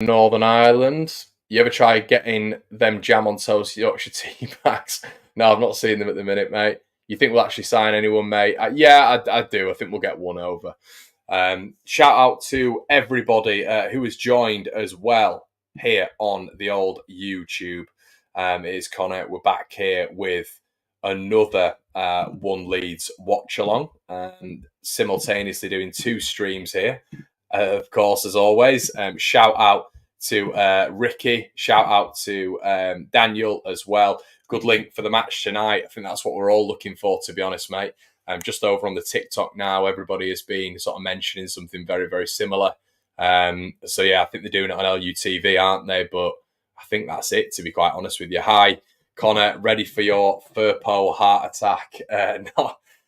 Northern Ireland. You ever try getting them jam on toast Yorkshire tea bags? No, I've not seen them at the minute, mate. You think we'll actually sign anyone, mate? Yeah, I do. I think we'll get one over. Shout out to everybody who has joined as well here on the old YouTube. It is Connor. We're back here with another One Leeds watch along, and simultaneously doing two streams here. Of course, as always, shout out to Ricky, shout out to Daniel as well. Good link for the match tonight. I think that's what we're all looking for, to be honest, mate. Just over on the TikTok now, everybody has been sort of mentioning something very, very similar. So yeah, I think they're doing it on LUTV, aren't they? But I think that's it, to be quite honest with you. Hi, Connor, ready for your Furpo heart attack?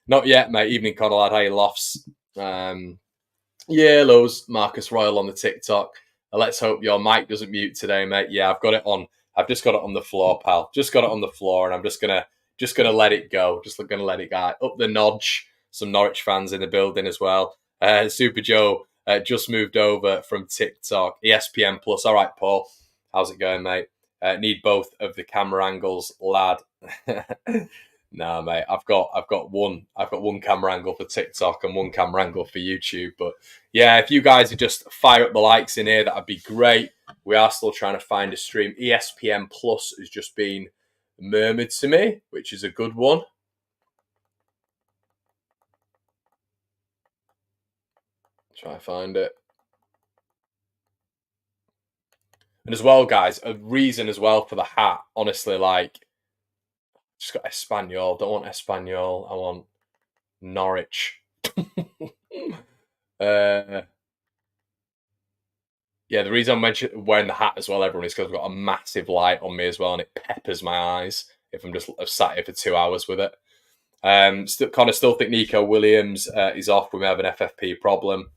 Not yet, mate. Evening, Connor, lad. Hey, Lofts. Yeah, Lowe's, Marcus Royal on the TikTok. Let's hope your mic doesn't mute today, mate. Yeah, I've got it on. I've just got it on the floor, pal. Just got it on the floor, and I'm just gonna let it go. Just gonna let it go. Up the notch. Some Norwich fans in the building as well. Super Joe just moved over from TikTok. ESPN Plus. All right, Paul. How's it going, mate? Need both of the camera angles, lad. Nah, mate. I've got one camera angle for TikTok and one camera angle for YouTube. But yeah, if you guys would just fire up the likes in here, that'd be great. We are still trying to find a stream. ESPN Plus has just been murmured to me, which is a good one. Try to find it. And as well, guys, a reason as well for the hat. Honestly, like, just got Espanol. Don't want Espanol. I want Norwich. Yeah, the reason I'm wearing the hat as well, everyone, is because I've got a massive light on me as well, and it peppers my eyes if I'm just sat here for 2 hours with it. Still think Nico Williams is off. We may have an FFP problem.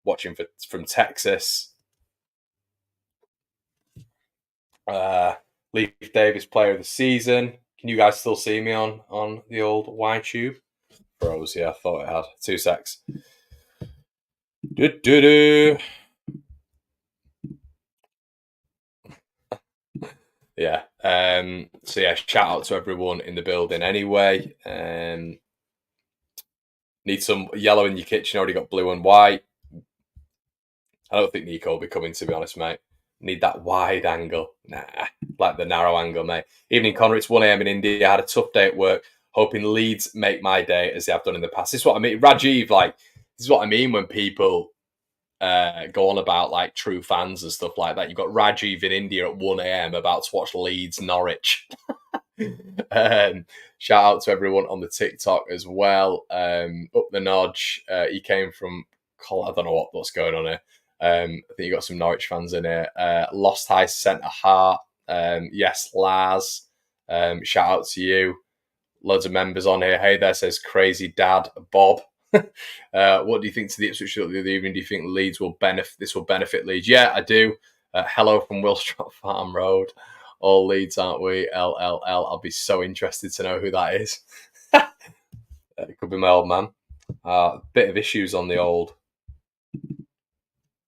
Watching from Texas. Leaf Davis, player of the season. Can you guys still see me on the old YTube? Bros, yeah, I thought it had. 2 secs. Yeah. So yeah, shout out to everyone in the building anyway. Need some yellow in your kitchen. Already got blue and white. I don't think Nico will be coming, to be honest, mate. Need that wide angle. Nah, like the narrow angle, mate. Evening, Connor. It's 1 a.m. in India. I had a tough day at work. Hoping Leeds make my day as they have done in the past. This is what I mean. Rajiv, like, this is what I mean when people go on about, like, true fans and stuff like that. You've got Rajiv in India at 1 a.m. about to watch Leeds Norwich. Shout out to everyone on the TikTok as well. Up the notch. He came from... I don't know what's going on here. I think you got some Norwich fans in here. Lost High sent a heart. Yes, Lars. Shout out to you. Loads of members on here. Hey there, says Crazy Dad Bob. What do you think to the Ipswich the other evening? Do you think Leeds will benefit? This will benefit Leeds. Yeah, I do. Hello from Wilstrop Farm Road. All Leeds, aren't we? LLL. I'll be so interested to know who that is. It could be my old man. Bit of issues on the old.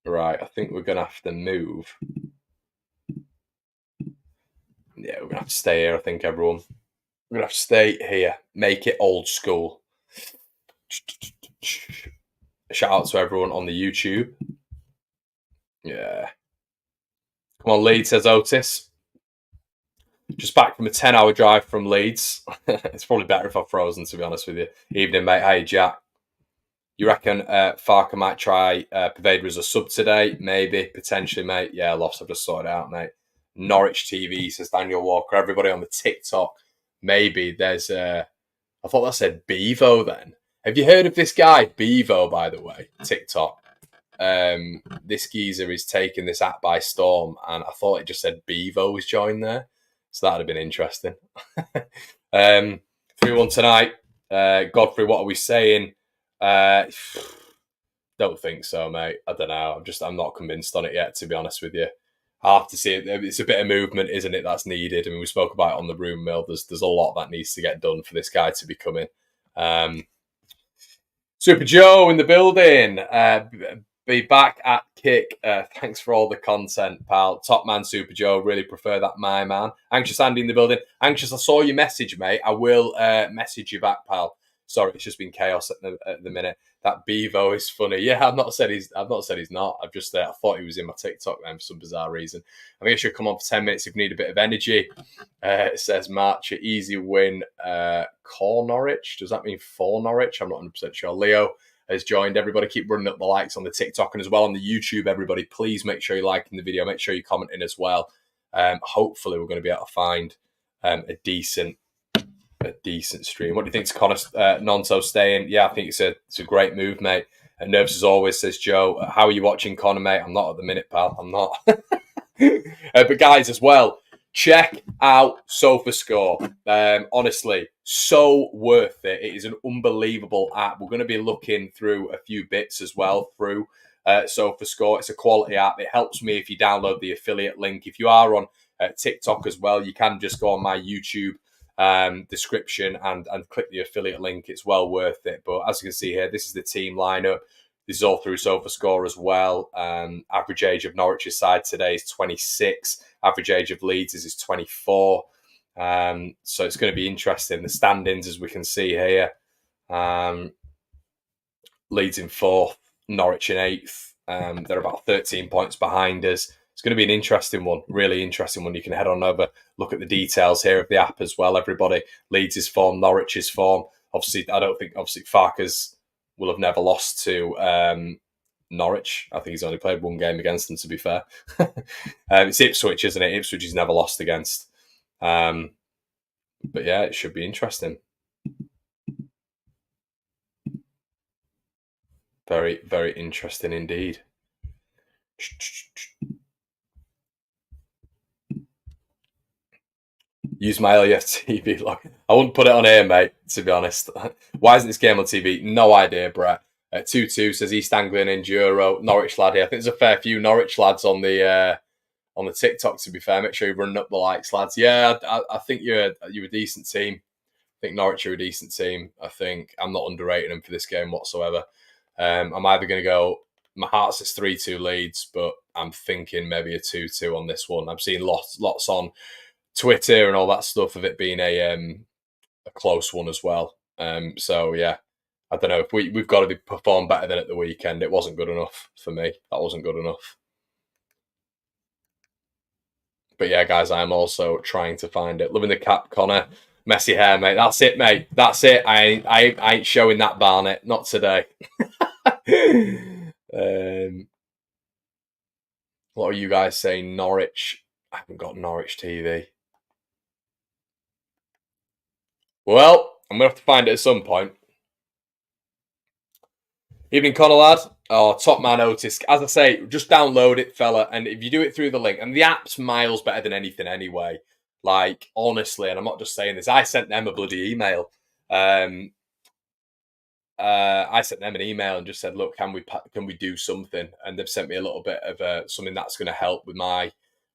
Right, I think we're going to have to move. Yeah, we're going to have to stay here, I think, everyone. We're going to have to stay here. Make it old school. Shout out to everyone on the YouTube. Yeah. Come on, Leeds, says Otis. Just back from a 10-hour drive from Leeds. It's probably better if I've frozen, to be honest with you. Evening, mate. Hey, Jack. You reckon Farker might try Paveda as a sub today? Maybe, potentially, mate. Yeah, Lofts, I've just sorted it out, mate. Norwich TV, says Daniel Walker. Everybody on the TikTok. Maybe there's I thought that said Bevo then. Have you heard of this guy, Bevo, by the way? TikTok. This geezer is taking this app by storm, and I thought it just said Bevo was joined there. So that'd have been interesting. 3-1 tonight. Godfrey, what are we saying? Don't think so, mate. I don't know. I'm not convinced on it yet, to be honest with you. I have to see it. It's a bit of movement, isn't it? That's needed. I mean, we spoke about it on the room mill. There's a lot that needs to get done for this guy to be coming. Super Joe in the building. Be back at kick. Thanks for all the content, pal. Top man, Super Joe. Really prefer that, my man. Anxious Andy in the building. Anxious, I saw your message, mate. I will message you back, pal. Sorry, it's just been chaos at the minute. That Bevo is funny. Yeah, I've not said he's not. I've just I thought he was in my TikTok then for some bizarre reason. I think I should come on for 10 minutes if you need a bit of energy. It says March, easy win. Core Norwich. Does that mean for Norwich? I'm not 100% sure. Leo has joined. Everybody keep running up the likes on the TikTok and as well on the YouTube. Everybody, please make sure you're liking the video. Make sure you're commenting as well. Hopefully, we're going to be able to find a decent stream. What do you think to Connor Nonso staying? Yeah, I think it's a great move, mate. And nervous as always, says Joe. How are you watching Connor, mate? I'm not at the minute, pal. I'm not. But guys, as well, check out SofaScore. Honestly, so worth it. It is an unbelievable app. We're going to be looking through a few bits as well through SofaScore. It's a quality app. It helps me if you download the affiliate link. If you are on TikTok as well, you can just go on my YouTube description and click the affiliate link. It's well worth it. But as you can see here, this is the team lineup. This is all through SofaScore as well. Average age of Norwich's side today is 26. Average age of Leeds is 24. So it's going to be interesting. The standings, as we can see here, Leeds in 4th, Norwich in 8th. They're about 13 points behind us. It's going to be an interesting one, really interesting one. You can head on over, look at the details here of the app as well, everybody. Leeds' form, Norwich's form. Obviously, I don't think, Farkas will have never lost to Norwich. I think he's only played one game against them, to be fair. It's Ipswich, isn't it? Ipswich he's never lost against. But yeah, it should be interesting. Very, very interesting indeed. Use my LUFC log. I wouldn't put it on here, mate, to be honest. Why isn't this game on TV? No idea, Brett. 2-2 says East Anglian Enduro. Norwich lad here. I think there's a fair few Norwich lads on the TikTok, to be fair. Make sure you're running up the likes, lads. Yeah, I think you're a decent team. I think Norwich are a decent team. I think I'm not underrating them for this game whatsoever. I'm either going to go, my heart says 3-2 Leeds, but I'm thinking maybe a 2-2 on this one. I'm seeing lots on Twitter and all that stuff of it being a close one as well. So yeah, I don't know if we've got to perform better than at the weekend. It wasn't good enough for me. That wasn't good enough. But yeah, guys, I'm also trying to find it. Loving the cap, Connor. Messy hair, mate. That's it, mate. That's it. I ain't showing that, Barnet. Not today. What are you guys saying? Norwich. I haven't got Norwich TV. Well, I'm going to have to find it at some point. Evening, Connor, lad. Oh, top man Otis. As I say, just download it, fella. And if you do it through the link, and the app's miles better than anything anyway. Like, honestly, and I'm not just saying this, I sent them a bloody email. I sent them an email and just said, look, can we do something? And they've sent me a little bit of something that's going to help with my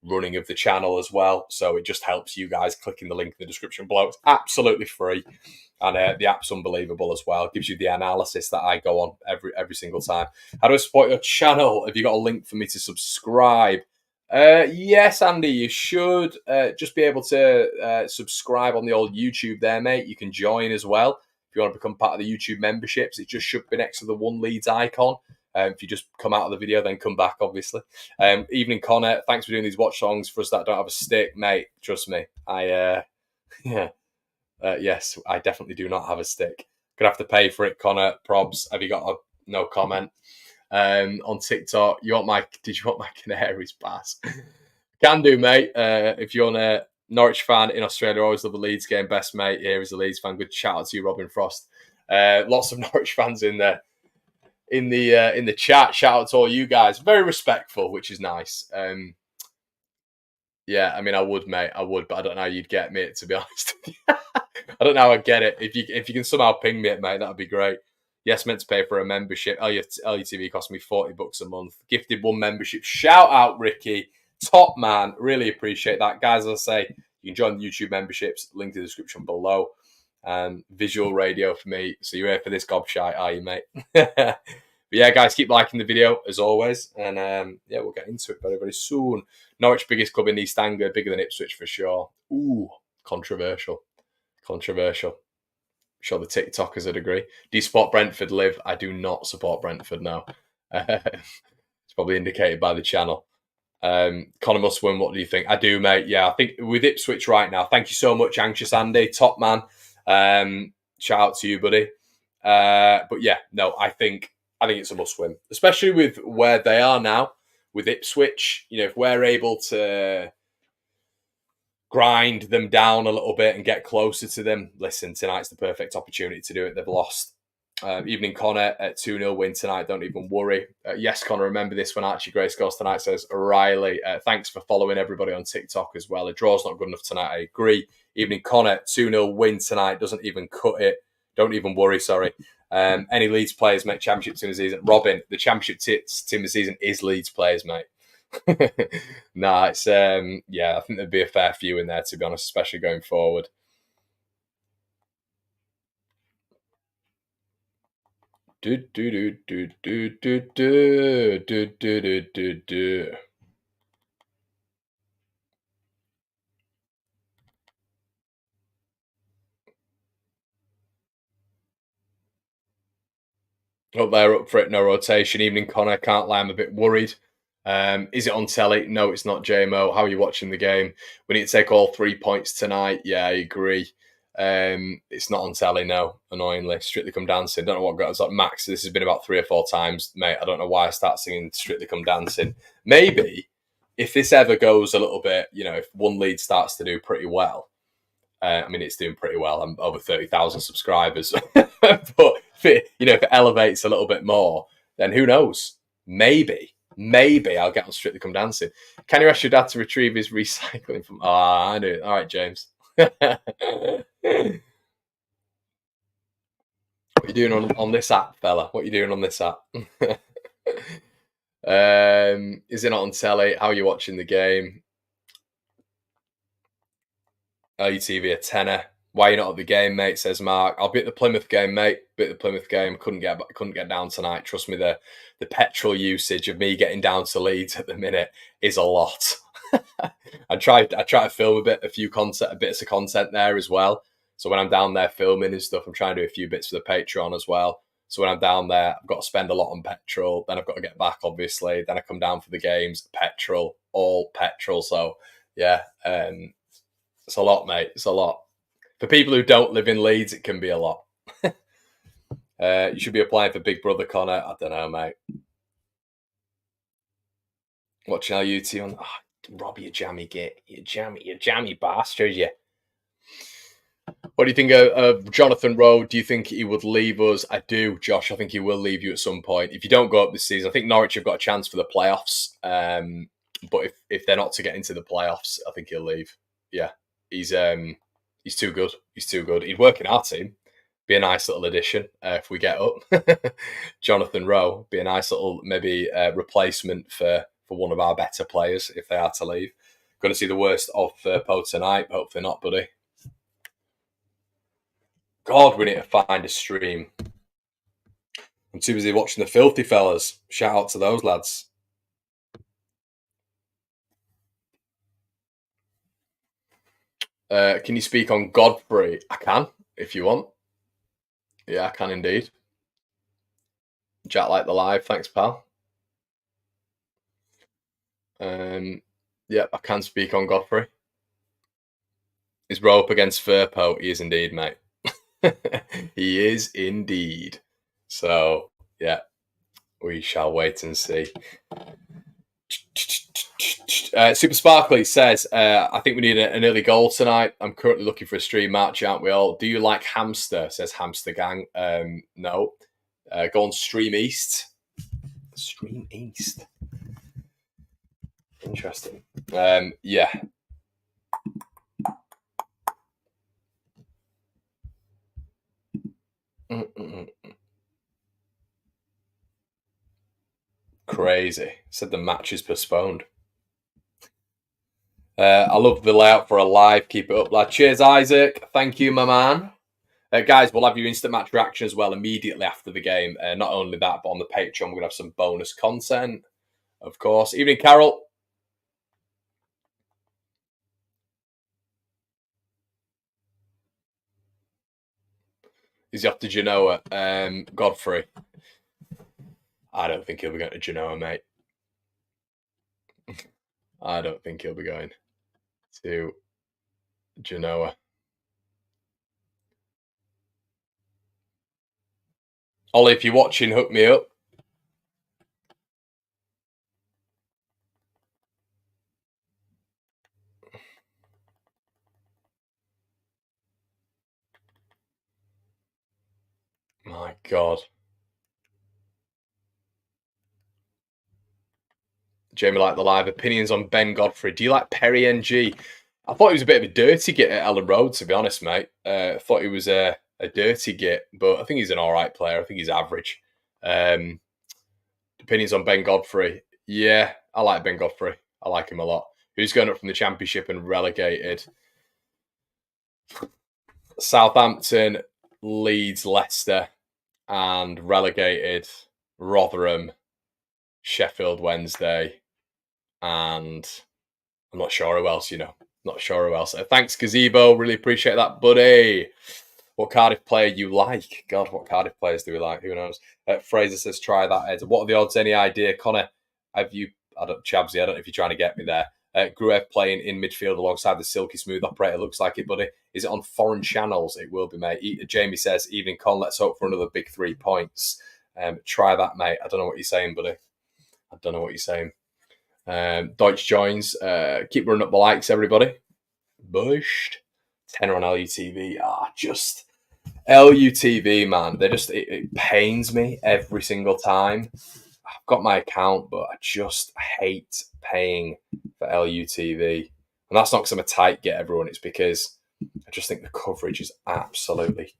running of the channel as well. So it just helps you guys clicking the link in the description below. It's absolutely free. And the app's unbelievable as well. It gives you the analysis that I go on every single time. How do I support your channel? Have you got a link for me to subscribe? Yes, Andy, you should just be able to subscribe on the old YouTube there, mate. You can join as well. If you want to become part of the YouTube memberships, it just should be next to the one Leeds icon. If you just come out of the video, then come back, obviously. Evening, Connor. Thanks for doing these watch songs for us that don't have a stick, mate. Trust me. Yes, I definitely do not have a stick. Gonna have to pay for it, Connor. Probs, have you got a no comment? On TikTok, did you want my Canaries pass? Can do, mate. If you're a Norwich fan in Australia, always love the Leeds game. Best mate here is a Leeds fan. Good shout out to you, Robin Frost. Lots of Norwich fans in there. In the chat, shout out to all you guys. Very respectful, which is nice. Yeah, I mean, I would, mate. I would, but I don't know how you'd get me, to be honest. I don't know how I'd get it. If you can somehow ping me it, mate, that'd be great. Yes, meant to pay for a membership. LUTV cost me $40 a month. Gifted one membership. Shout out, Ricky. Top man. Really appreciate that. Guys, as I say, you can join the YouTube memberships. Link in the description below. Visual radio for me. So you're here for this gobshite, are you, mate? But yeah, guys, keep liking the video as always. And yeah, we'll get into it very, very soon. Norwich, biggest club in East Anglia, bigger than Ipswich for sure. Ooh, controversial. Controversial. I'm sure the TikTokers would agree. Do you support Brentford, Liv? I do not support Brentford now. It's probably indicated by the channel. Connor must win. What do you think? I do, mate. Yeah, I think with Ipswich right now. Thank you so much, Anxious Andy, top man. Shout out to you, buddy. But yeah, no, I think it's a must win, especially with where they are now with Ipswich. You know, if we're able to grind them down a little bit and get closer to them, listen, tonight's the perfect opportunity to do it. They've lost. Evening Connor at 2-0 win tonight. Don't even worry. Yes, Connor, remember this when Archie Gray scores tonight, says Riley. Thanks for following everybody on TikTok as well. A draw's not good enough tonight. I agree. Evening Connor, 2-0 win tonight. Doesn't even cut it. Don't even worry, sorry. Any Leeds players make championship team of the season? Robin, the championship team of the season is Leeds players, mate. Nah, it's yeah, I think there'd be a fair few in there, to be honest, especially going forward. Do do do do do do do do do do do. Oh, they're up for it. No rotation. Evening, Connor. Can't lie, I'm a bit worried. Is it on telly? No, it's not, JMO. How are you watching the game? We need to take all 3 points tonight. Yeah, I agree. It's not on telly, no, annoyingly. Strictly Come Dancing. Don't know what got us like Max. This has been about 3 or 4 times, mate. I don't know why I start singing Strictly Come Dancing. Maybe if this ever goes a little bit, you know, if one lead starts to do pretty well, I mean, it's doing pretty well. I'm over 30,000 subscribers. But if it elevates a little bit more, then who knows? Maybe I'll get on Strictly Come Dancing. Can you ask your dad to retrieve his recycling from... I do. All right, James. What are you doing on this app, fella? What are you doing on this app? Is it not on telly? How are you watching the game? LUTV a tenner. Why are you not at the game, mate? Says Mark. I'll be at the Plymouth game, mate. Be at the Plymouth game. Couldn't get down tonight. Trust me, the petrol usage of me getting down to Leeds at the minute is a lot. I try to film a bits of content there as well. So when I'm down there filming and stuff, I'm trying to do a few bits for the Patreon as well. So when I'm down there, I've got to spend a lot on petrol. Then I've got to get back, obviously. Then I come down for the games, all petrol. So yeah, it's a lot, mate. It's a lot. For people who don't live in Leeds, it can be a lot. You should be applying for Big Brother, Connor. I don't know, mate. Watching LUT on... Oh, Rob, you jammy bastard, you. What do you think of Jonathan Rowe? Do you think he would leave us? I do, Josh. I think he will leave you at some point. If you don't go up this season, I think Norwich have got a chance for the playoffs. But if they're not to get into the playoffs, I think he'll leave. Yeah, he's too good. He's too good. He'd work in our team. Be a nice little addition if we get up. Jonathan Rowe be a nice little maybe replacement for one of our better players if they are to leave. Going to see the worst of Poe tonight. Hopefully not, buddy. God, we need to find a stream. I'm too busy watching the Filthy Fellas. Shout out to those lads. Can you speak on Godfrey? I can, if you want. Yeah, I can indeed. Jack like the live. Thanks, pal. Yeah, I can speak on Godfrey. Is Rowe up against Firpo? He is indeed, mate. He is indeed. So, yeah, we shall wait and see. Super Sparkly says, I think we need an early goal tonight. I'm currently looking for a stream match, aren't we all? Do you like Hamster? Says Hamster Gang. No. Go on Stream East. Stream East. Interesting. Yeah. Crazy. Said the match is postponed. I love the layout for a live. Keep it up, lad. Cheers, Isaac. Thank you, my man. Guys, we'll have your instant match reaction as well immediately after the game. Not only that, but on the Patreon, we're going to have some bonus content, of course. Evening, Carol. Is he off to Genoa? Godfrey. I don't think he'll be going to Genoa, mate. I don't think he'll be going to Genoa. Ollie, if you're watching, hook me up. My God. Jamie, like the live opinions on Ben Godfrey. Do you like Perry NG? I thought he was a bit of a dirty git at Ellen Road, to be honest, mate. I thought he was a dirty git, but I think he's an all right player. I think he's average. Opinions on Ben Godfrey. Yeah, I like Ben Godfrey. I like him a lot. Who's going up from the Championship and relegated? Southampton, Leeds, Leicester, and relegated Rotherham, Sheffield Wednesday, and I'm not sure who else, Not sure who else. Thanks, Gazebo. Really appreciate that, buddy. What Cardiff player you like? God, what Cardiff players do we like? Who knows? Fraser says, try that, Ed. What are the odds? Any idea? Connor, Chabsy, I don't know if you're trying to get me there. Gruev playing in midfield alongside the silky smooth operator. Looks like it, buddy. Is it on foreign channels? It will be, mate. Jamie says, evening, Con. Let's hope for another big 3 points. Try that, mate. I don't know what you're saying, buddy. I don't know what you're saying. Deutsch joins. Keep running up the likes, everybody. Bushed. Tenner on LUTV. Just LUTV, man. It pains me every single time. I've got my account, but I just hate paying for LUTV. And that's not because I'm a tight get, everyone. It's because I just think the coverage is absolutely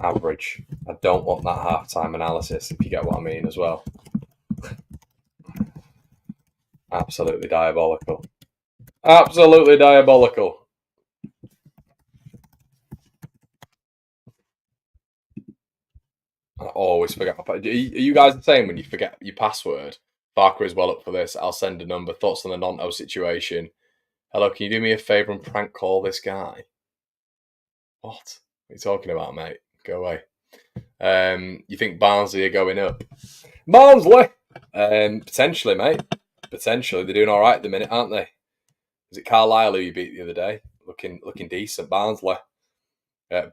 average. I don't want that halftime analysis, if you get what I mean, as well. Absolutely diabolical. Absolutely diabolical. I always forget my password. Are you guys the same when you forget your password? Barker is well up for this. I'll send a number. Thoughts on the Nonto situation? Hello, can you do me a favour and prank call this guy? What are you talking about, mate? Go away. You think Barnsley are going up? Barnsley! Potentially, mate. Potentially. They're doing all right at the minute, aren't they? Was it Carlisle who you beat the other day? Looking decent. Barnsley.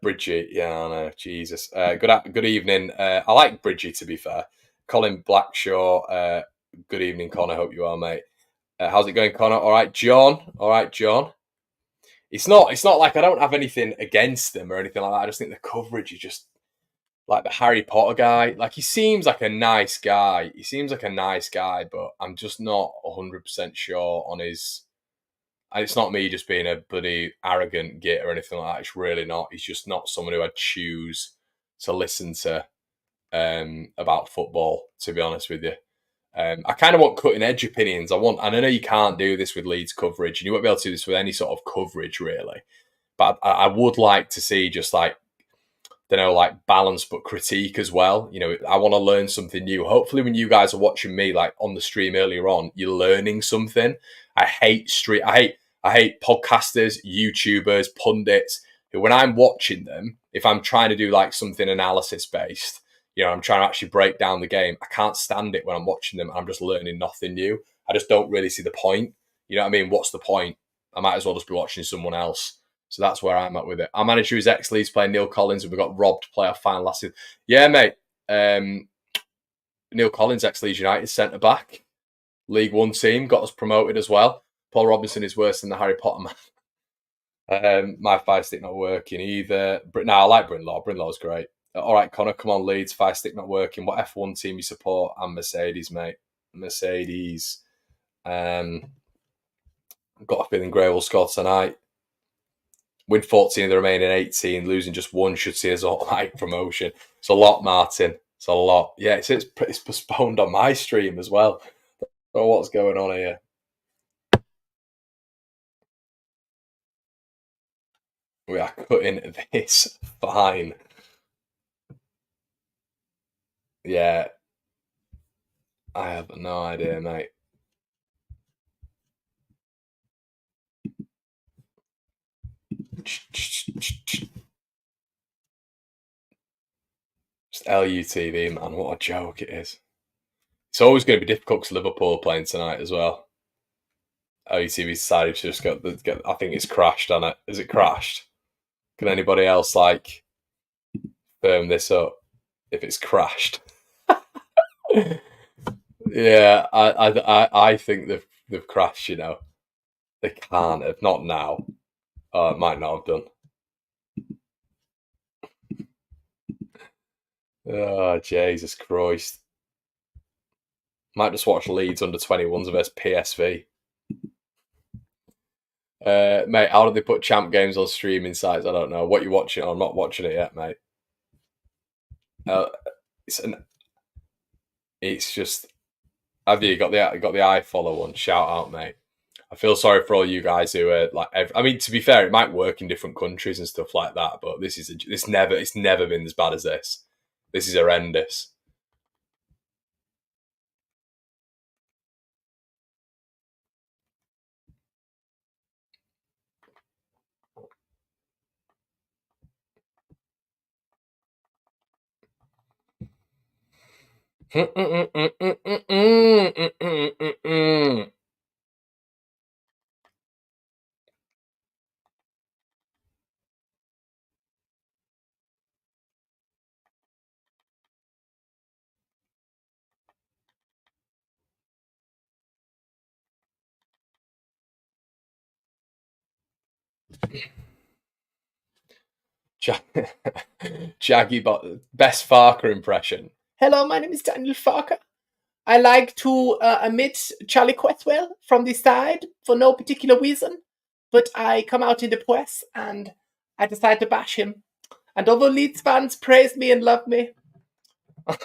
Bridgie, yeah, I know. Jesus. Good evening. I like Bridgie, to be fair. Colin Blackshaw. Good evening, Connor. Hope you are, mate. How's it going, Connor? All right, John. It's not like I don't have anything against them or anything like that. I just think the coverage is just like the Harry Potter guy. Like, he seems like a nice guy. But I'm just not 100% sure on his. And it's not me just being a bloody arrogant git or anything like that. It's really not. He's just not someone who I'd choose to listen to about football, to be honest with you. I kind of want cutting edge opinions. And I know you can't do this with Leeds coverage, and you won't be able to do this with any sort of coverage, really. But I would like to see just like balance but critique as well. I want to learn something new. Hopefully when you guys are watching me like on the stream earlier on, you're learning something. I hate podcasters, YouTubers, pundits who, when I'm watching them, if I'm trying to do like something analysis based, I'm trying to actually break down the game, I can't stand it when I'm watching them and I'm just learning nothing new. I just don't really see the point. You know what I mean? What's the point? I might as well just be watching someone else. So that's where I'm at with it. Our manager is ex-Leeds player Neil Collins, and we got robbed playoff final last season. Yeah, mate. Neil Collins, ex-Leeds United, centre back, League One team, got us promoted as well. Paul Robinson is worse than the Harry Potter man. My fire stick not working either. No, I like Brinlaw. Brinlaw's great. All right, Connor, come on, Leeds. Fire stick not working. What F1 team you support? And Mercedes, mate. Mercedes. Got a feeling Gray will score tonight. Win 14 of the remaining 18, losing just one should see us automatic promotion. It's a lot, Martin. It's a lot. Yeah, it's postponed on my stream as well. Oh, what's going on here? We are cutting this fine. Yeah. I have no idea, mate. Just LUTV, man. What a joke it is. It's always going to be difficult because Liverpool are playing tonight as well. LUTV decided to just get. I think it's crashed on it. Is it crashed? Can anybody else like firm this up if it's crashed? Yeah, I think they've crashed. You know, they can't have. Not now. It might not have done. Oh, Jesus Christ. Might just watch Leeds under 21s versus PSV. Mate, how do they put champ games on streaming sites? I don't know. What you watching? I'm not watching it yet, mate. It's just. Have you got the iFollow one? Shout out, mate. I feel sorry for all you guys who are like. I mean, to be fair, it might work in different countries and stuff like that, but it's never been as bad as this. This is horrendous. Jaggy best Farker impression. Hello, my name is Daniel Farker. I like to emit Charlie Questwell from the side for no particular reason, but I come out in the press and I decide to bash him. And although Leeds fans praise me and love me,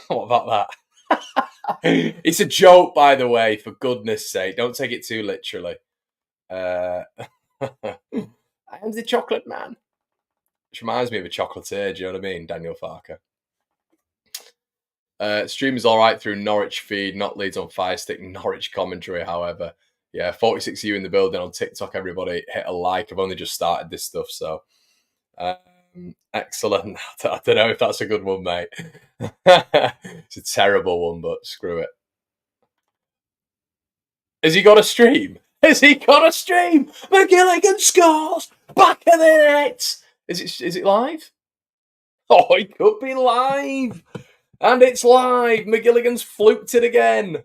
what about that? It's a joke, by the way. For goodness' sake, don't take it too literally. I am the chocolate man. Which reminds me of a chocolatier, do you know what I mean? Daniel Farker. Stream is all right through Norwich feed, not Leeds on Fire Stick. Norwich commentary, however. Yeah, 46 of you in the building on TikTok, everybody. Hit a like. I've only just started this stuff, so. Excellent. I don't know if that's a good one, mate. It's a terrible one, but screw it. Has he got a stream? Has he got a stream? McGilligan scores! Back of the net! Is it live? Oh, it could be live! And it's live! McGilligan's fluked it again!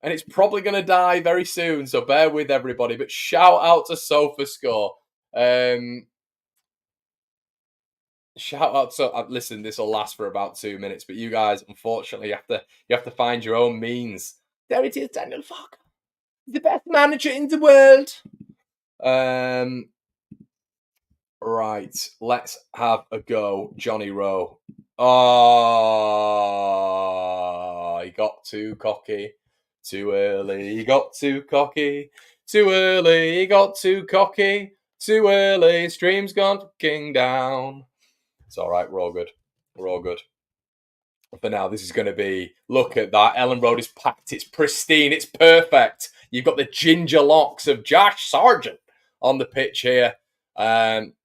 And it's probably going to die very soon, so bear with everybody. But shout out to SofaScore. Shout out to listen. This will last for about 2 minutes, but you guys, unfortunately, you have to find your own means. There it is, Daniel Farker, the best manager in the world. Right, let's have a go, Johnny Rowe. Oh, he got too cocky, too early. He got too cocky, too early. He got too cocky, too early. Stream's gone fucking down. It's all right. We're all good. We're all good. For now, this is going to be. Look at that. Ellen Road is packed. It's pristine. It's perfect. You've got the ginger locks of Josh Sargent on the pitch here.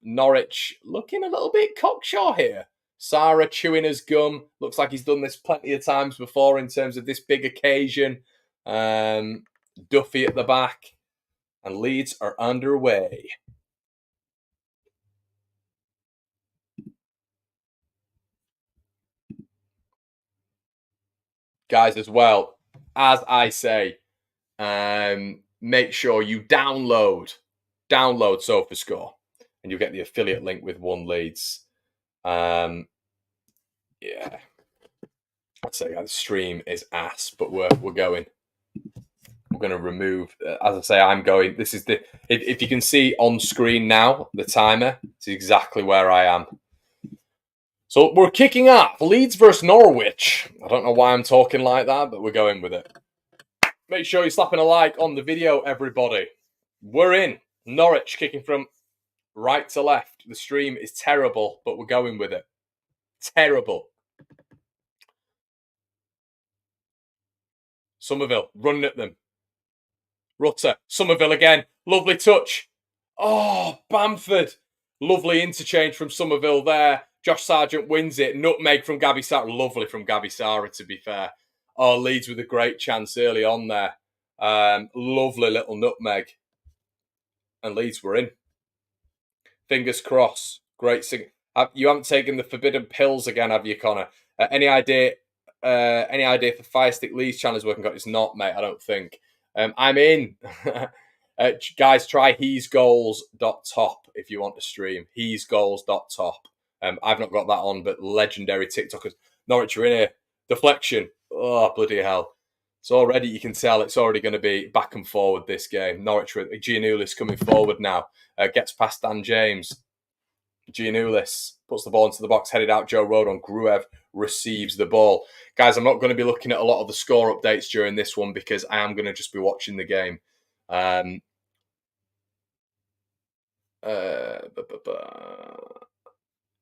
Norwich looking a little bit cocksure here. Sarah chewing his gum. Looks like he's done this plenty of times before in terms of this big occasion. Duffy at the back. And Leeds are underway. Guys, as well, as I say, make sure you download SofaScore, and you'll get the affiliate link with One Leeds. Yeah, I'd say the stream is ass, but we're going. We're going to remove. As I say, I'm going. This is the. If you can see on screen now, the timer. It's exactly where I am. So we're kicking off Leeds versus Norwich. I don't know why I'm talking like that, but we're going with it. Make sure you're slapping a like on the video, everybody. We're in. Norwich kicking from right to left. The stream is terrible, but we're going with it. Terrible. Somerville running at them. Rutter. Somerville again. Lovely touch. Oh, Bamford. Lovely interchange from Somerville there. Josh Sargent wins it. Nutmeg from Gabby Sarah. Lovely from Gabby Sarah, to be fair. Oh, Leeds with a great chance early on there. Lovely little nutmeg. And Leeds were in. Fingers crossed. Great sing. You haven't taken the forbidden pills again, have you, Connor? Any idea? Any idea if the Fire Stick Leeds channel is working? It's not, mate. I don't think. I'm in. Guys, try he'sgoals.top if you want to stream. He'sgoals.top. I've not got that on, but legendary TikTokers. Norwich are in here. Deflection. Oh, bloody hell. It's already, you can tell it's already going to be back and forward this game. Norwich with Giannoulis coming forward now. Gets past Dan James. Giannoulis puts the ball into the box, headed out Joe Rodon. Gruev receives the ball. Guys, I'm not going to be looking at a lot of the score updates during this one because I am going to just be watching the game.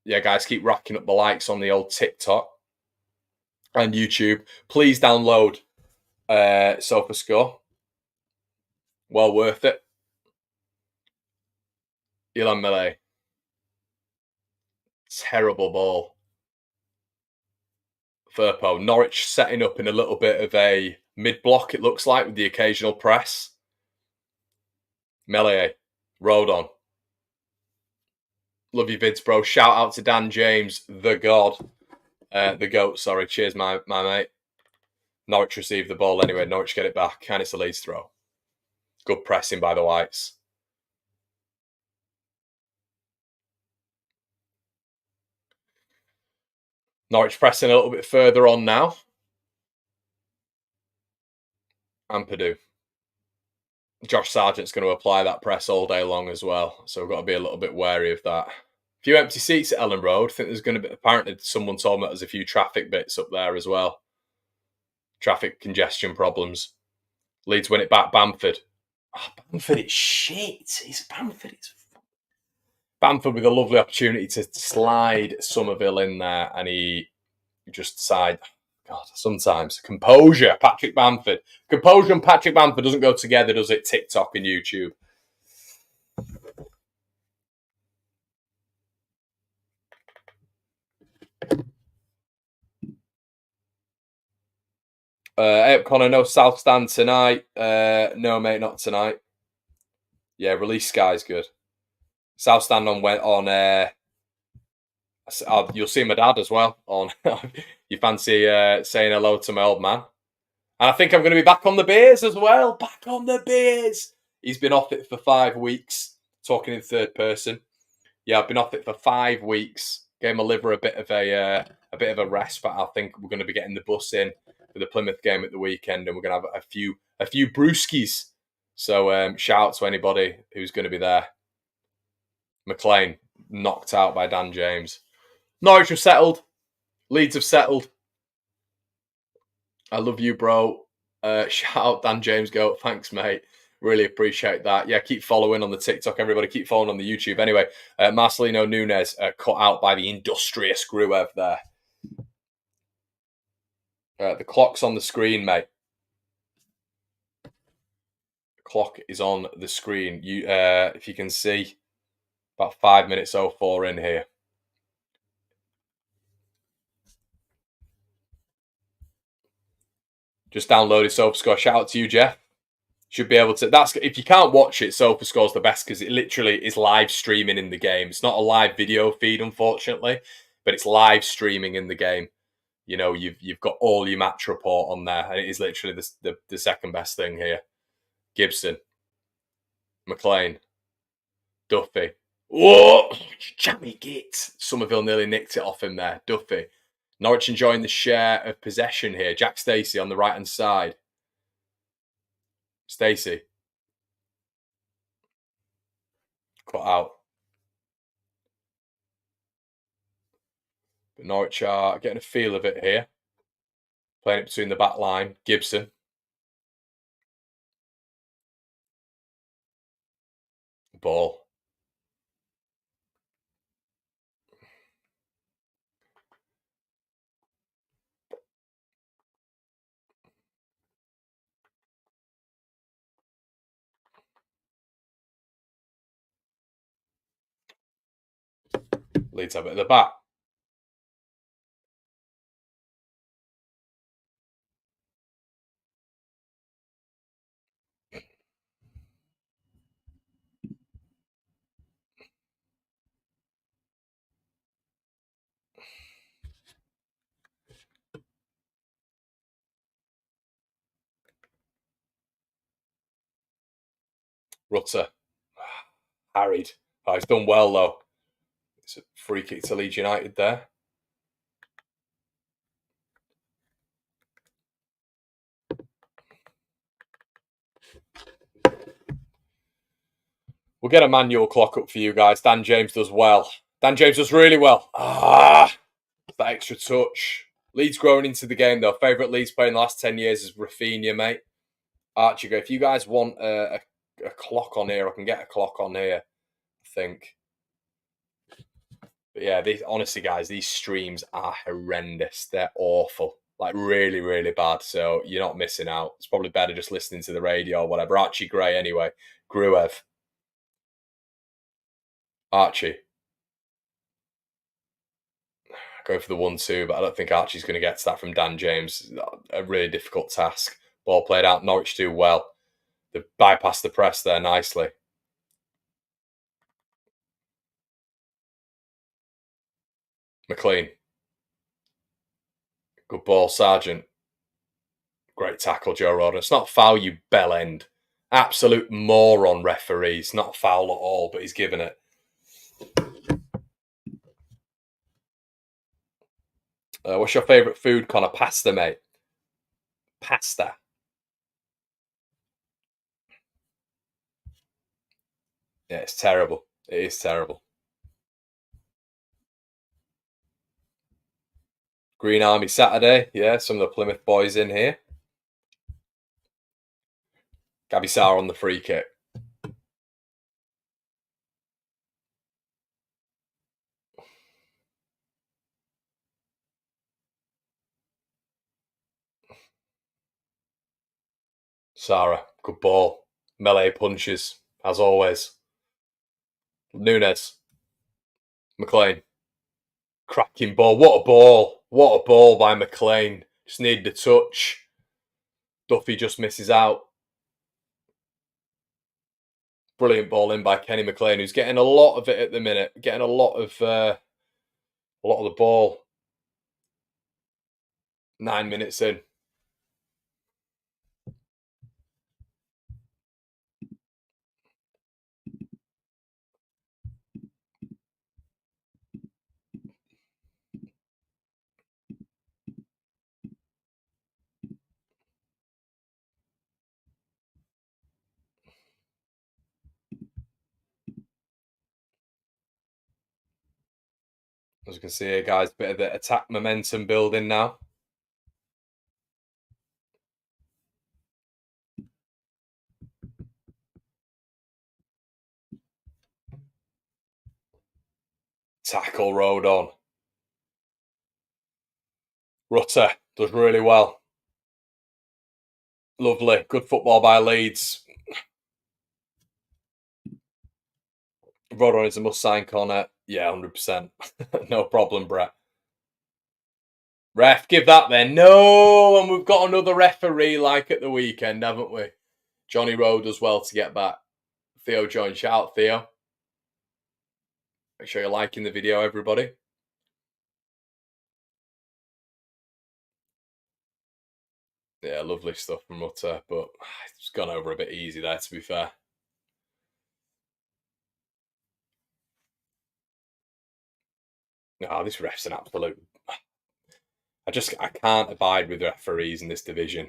Yeah, guys, keep racking up the likes on the old TikTok and YouTube. Please download SofaScore. Well worth it. Ilan Melee. Terrible ball. Firpo. Norwich setting up in a little bit of a mid-block, it looks like, with the occasional press. Melee. Rodon. Love your vids, bro. Shout out to Dan James, the god. The GOAT, sorry. Cheers, my mate. Norwich receive the ball anyway. Norwich get it back. And it's a Leeds throw. Good pressing by the Whites. Norwich pressing a little bit further on now. And Purdue. Josh Sargent's going to apply that press all day long as well. So we've got to be a little bit wary of that. A few empty seats at Ellen Road. I think there's going to be, apparently someone told me that there's a few traffic bits up there as well. Traffic congestion problems. Leeds win it back. Bamford. Oh, Bamford, it's shit. It's Bamford. Bamford with a lovely opportunity to slide Somerville in there, and he just decided, God, sometimes composure. Patrick Bamford. Composure and Patrick Bamford doesn't go together, does it? TikTok and YouTube. Connor, no South Stand tonight. No, mate, not tonight. Yeah, release Sky's good. South Stand you'll see my dad as well. On you fancy saying hello to my old man? And I think I'm going to be back on the beers as well. Back on the beers. He's been off it for 5 weeks. Talking in third person. Yeah, I've been off it for 5 weeks. Gave my liver a bit of a rest, but I think we're going to be getting the bus in for the Plymouth game at the weekend, and we're going to have a few brewskis. So shout out to anybody who's going to be there. McLean knocked out by Dan James. Norwich have settled. Leeds have settled. I love you, bro. Shout out Dan James Goat. Thanks, mate. Really appreciate that. Yeah, keep following on the TikTok. Everybody keep following on the YouTube. Anyway, Marcelino Nunez cut out by the industrious Gruev there. The clock's on the screen, mate. The clock is on the screen. If you can see, about 5 minutes 04 in here. Just downloaded SofaScore. Shout out to you, Jeff. Should be able to. That's if you can't watch it, SofaScore's the best because it literally is live streaming in the game. It's not a live video feed, unfortunately, but it's live streaming in the game. You know, you've got all your match report on there, and it is literally the second best thing here. Gibson, McLean, Duffy. Whoa, jammy git! Somerville nearly nicked it off him there. Duffy. Norwich enjoying the share of possession here. Jack Stacey on the right hand side. Stacey. Cut out. But Norwich are getting a feel of it here. Playing it between the back line. Gibson. Ball. Leeds have it at the back. Rutter. Harried. Oh, he's done well, though. It's a free kick to Leeds United there. We'll get a manual clock up for you guys. Dan James does well. Dan James does really well. That extra touch. Leeds growing into the game, though. Favourite Leeds player in the last 10 years is Rafinha, mate. Archie, if you guys want a clock on here, I can get a clock on here, I think. But yeah, honestly, guys, these streams are horrendous. They're awful. Like, really, really bad. So you're not missing out. It's probably better just listening to the radio or whatever. Archie Gray, anyway. Gruev. Archie. Going for the 1-2, but I don't think Archie's going to get to that from Dan James. A really difficult task. Ball played out. Norwich do well. They bypassed the press there nicely. McLean. Good ball, Sargent. Great tackle, Joe Rodon. It's not foul, you bell end. Absolute moron referee. It's not foul at all, but he's given it. What's your favourite food, Connor? Pasta, mate. Pasta. Yeah, it's terrible. It is terrible. Green Army Saturday. Yeah, some of the Plymouth boys in here. Gabby Sarr on the free kick. Sarah, good ball. Melee punches, as always. Nunes. McLean. Cracking ball. What a ball. What a ball by McLean. Just needed a touch. Duffy just misses out. Brilliant ball in by Kenny McLean, who's getting a lot of it at the minute. Getting a lot of the ball. 9 minutes in. As you can see here, guys, bit of the attack momentum building now. Tackle road on. Rutter does really well. Lovely. Good football by Leeds. Rodon is a must-sign, Connor. Yeah, 100%. No problem, Brett. Ref, give that then. No, and we've got another referee like at the weekend, haven't we? Johnny Rowe does well to get back. Theo joins. Shout out, Theo. Make sure you're liking the video, everybody. Yeah, lovely stuff from Rutter, but it's gone over a bit easy there, to be fair. No, this ref's an absolute... I can't abide with referees in this division.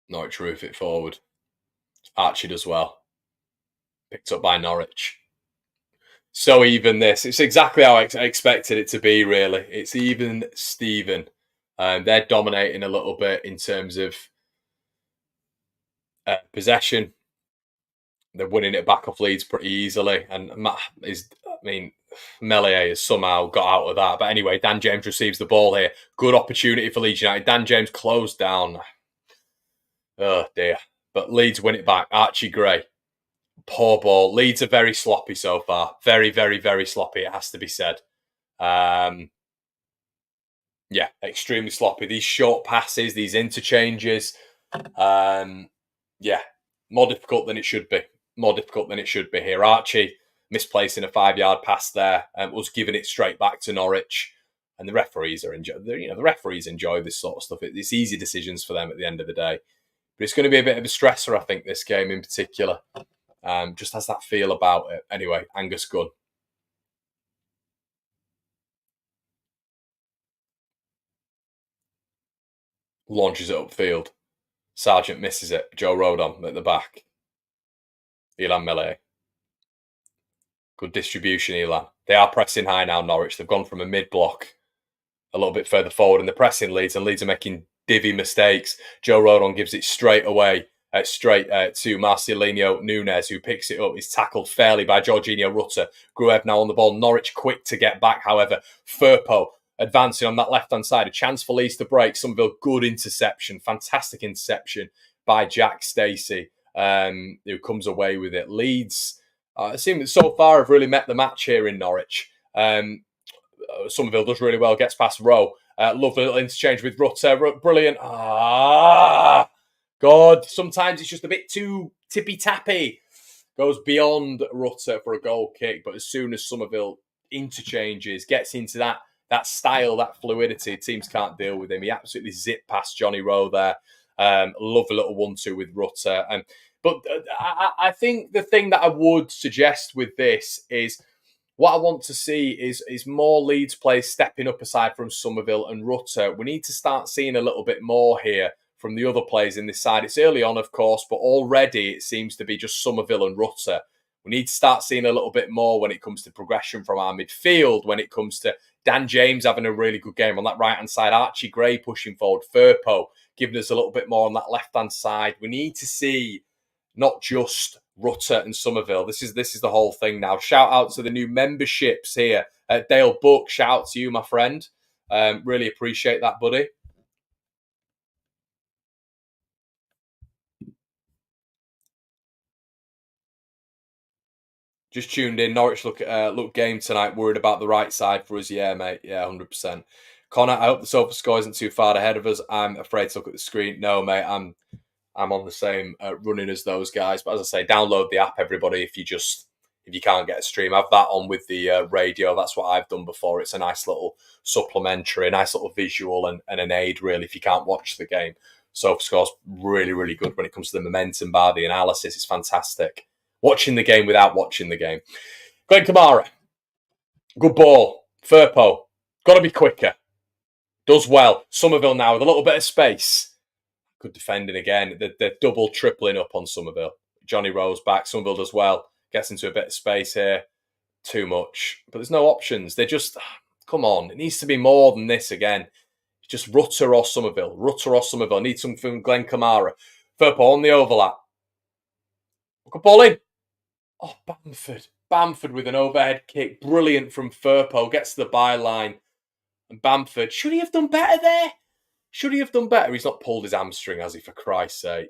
Norwich roof it forward. Archie does well. Picked up by Norwich. So even this. It's exactly how I expected it to be, really. It's even Steven. They're dominating a little bit in terms of possession. They're winning it back off Leeds pretty easily. And Matt is, I mean, Melier has somehow got out of that. But anyway, Dan James receives the ball here. Good opportunity for Leeds United. Dan James closed down. Oh, dear. But Leeds win it back. Archie Gray. Poor ball. Leeds are very sloppy so far. Very, very, very sloppy, it has to be said. Yeah, extremely sloppy. These short passes, these interchanges. Yeah, more difficult than it should be. More difficult than it should be here. Archie misplacing a 5-yard pass there and was giving it straight back to Norwich. And the referees are the referees enjoy this sort of stuff. It's easy decisions for them at the end of the day. But it's going to be a bit of a stressor, I think, this game in particular. Just has that feel about it. Anyway, Angus Gunn. Launches it upfield. Sargent misses it. Joe Rodon at the back. Elan Melee. Good distribution, Elan. They are pressing high now, Norwich. They've gone from a mid-block a little bit further forward, and they're pressing Leeds, and Leeds are making divvy mistakes. Joe Rodon gives it straight away, to Marcelino Nunes, who picks it up. He's tackled fairly by Jorginho Rutter. Gruev now on the ball. Norwich quick to get back, however. Firpo advancing on that left-hand side. A chance for Leeds to break. Somerville, good interception. Fantastic interception by Jack Stacey, who comes away with it. Leeds, it seems so far have really met the match here in Norwich. Somerville does really well, gets past Rowe. Lovely little interchange with Rutter. Brilliant. God, sometimes it's just a bit too tippy-tappy. Goes beyond Rutter for a goal kick, but as soon as Somerville interchanges, gets into that style, that fluidity, teams can't deal with him. He absolutely zipped past Johnny Rowe there. Lovely little 1-2 with Rutter. But I think the thing that I would suggest with this is what I want to see is more Leeds players stepping up aside from Somerville and Rutter. We need to start seeing a little bit more here from the other players in this side. It's early on, of course, but already it seems to be just Somerville and Rutter. We need to start seeing a little bit more when it comes to progression from our midfield, when it comes to Dan James having a really good game on that right-hand side, Archie Gray pushing forward, Firpo giving us a little bit more on that left-hand side. We need to see not just Rutter and Somerville. This is the whole thing now. Shout out to the new memberships here. Dale Buck, shout out to you, my friend. Really appreciate that, buddy. Just tuned in. Norwich look game tonight. Worried about the right side for us. Yeah, mate. Yeah, 100%. Connor, I hope the Sofa score isn't too far ahead of us. I'm afraid to look at the screen. No, mate. I'm on the same running as those guys. But as I say, download the app, everybody. If you can't get a stream, have that on with the radio. That's what I've done before. It's a nice little supplementary, a nice little visual and an aid, really, if you can't watch the game. Sofa score's really, really good when it comes to the momentum bar, the analysis. It's fantastic. Watching the game without watching the game. Glenn Kamara. Good ball. Firpo. Got to be quicker. Does well. Somerville now with a little bit of space. Good defending again. They're double tripling up on Somerville. Johnny Rowe's back. Somerville does well. Gets into a bit of space here. Too much. But there's no options. They're just, come on. It needs to be more than this again. Just Rutter or Somerville. Rutter or Somerville. Need something from Glenn Kamara. Firpo on the overlap. Good ball in. Oh, Bamford with an overhead kick. Brilliant from Firpo. Gets to the byline. And Bamford, should he have done better there? Should he have done better? He's not pulled his hamstring, has he, for Christ's sake?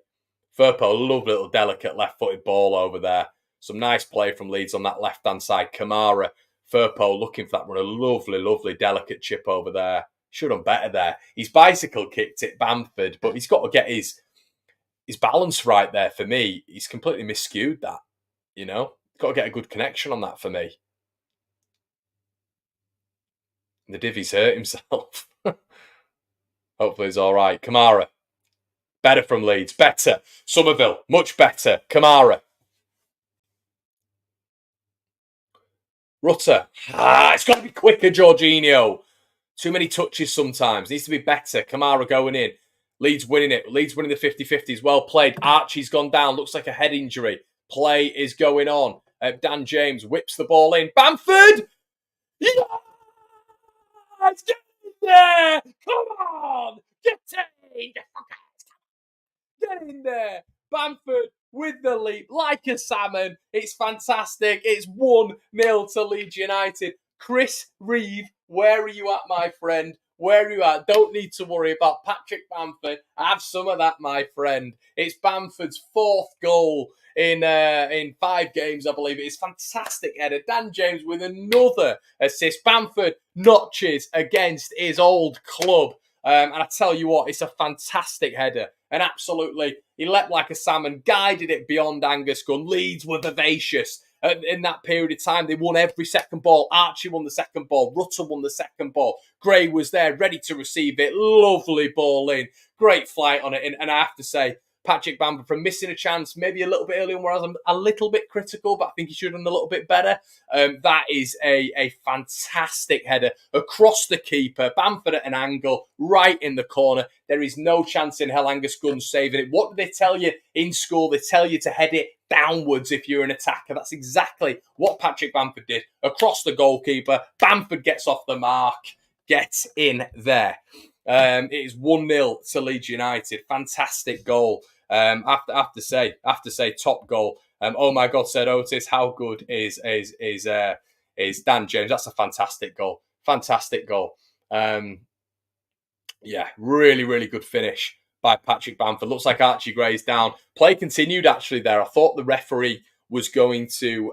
Firpo, lovely little delicate left-footed ball over there. Some nice play from Leeds on that left-hand side. Kamara, Firpo looking for that one. A lovely, lovely delicate chip over there. Should have done better there. He's bicycle kicked it, Bamford, but he's got to get his balance right there for me. He's completely miscued that. You know, got to get a good connection on that for me. The divvy's hurt himself. Hopefully he's all right. Kamara, better from Leeds. Better. Somerville, much better. Kamara. Rutter. It's got to be quicker, Jorginho. Too many touches sometimes. Needs to be better. Kamara going in. Leeds winning it. Leeds winning the 50-50s. Well played. Archie's gone down. Looks like a head injury. Play is going on. Dan James whips the ball in. Bamford! Yes! Get in there! Come on! Get in! Get in there! Bamford with the leap like a salmon. It's fantastic. It's 1-0 to Leeds United. Chris Reeve, where are you at, my friend? Where are you at? Don't need to worry about Patrick Bamford. Have some of that, my friend. It's Bamford's 4th goal in 5 games, I believe. It's fantastic header. Dan James with another assist. Bamford notches against his old club. And I tell you what, it's a fantastic header. And absolutely, he leapt like a salmon, guided it beyond Angus Gunn. Leeds were vivacious. In that period of time, they won every second ball. Archie won the second ball. Rutter won the second ball. Gray was there, ready to receive it. Lovely ball in. Great flight on it. And I have to say, Patrick Bamford, from missing a chance, maybe a little bit early on, whereas I'm a little bit critical, but I think he should have done a little bit better. That is a fantastic header across the keeper. Bamford at an angle, right in the corner. There is no chance in hell Angus Gunn saving it. What do they tell you in school? They tell you to head it downwards if you're an attacker. That's exactly what Patrick Bamford did. Across the goalkeeper, Bamford gets off the mark, gets in there. It is 1-0 to Leeds United. Fantastic goal. I have to say, top goal. Oh my God, said Otis, how good is Dan James? That's a fantastic goal. Fantastic goal. Yeah, really, really good finish by Patrick Bamford. Looks like Archie Gray's down. Play continued actually there. I thought the referee was going to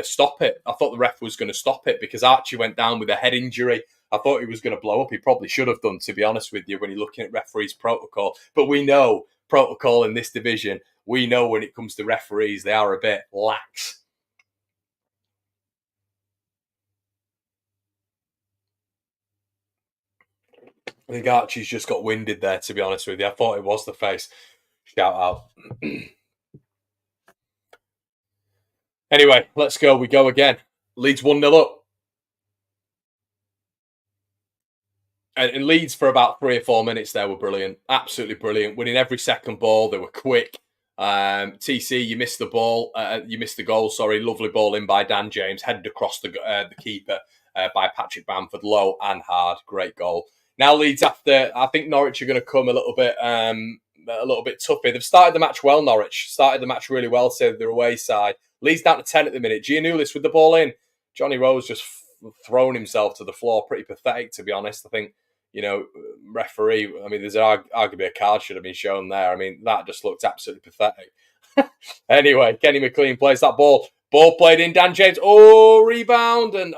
stop it. I thought the ref was going to stop it because Archie went down with a head injury. I thought he was going to blow up. He probably should have done, to be honest with you, when you're looking at referees' protocol. But we know protocol in this division. We know when it comes to referees, they are a bit lax. I think Archie's just got winded there, to be honest with you. I thought it was the face. Shout out. Anyway, let's go. We go again. Leeds 1-0 up. And Leeds for about 3 or 4 minutes there were brilliant. Absolutely brilliant. Winning every second ball. They were quick. TC, you missed the ball. You missed the goal, sorry. Lovely ball in by Dan James. Headed across the keeper by Patrick Bamford. Low and hard. Great goal. Now Leeds after, I think Norwich are going to come a little bit tougher. They've started the match well, Norwich. Started the match really well, so their away side. Leeds down to 10 at the minute. Giannoulis with the ball in. Johnny Rose just thrown himself to the floor. Pretty pathetic, to be honest. I think, referee, I mean, there's arguably a card should have been shown there. I mean, that just looked absolutely pathetic. Anyway, Kenny McLean plays that ball. Ball played in, Dan James. Oh, rebound. And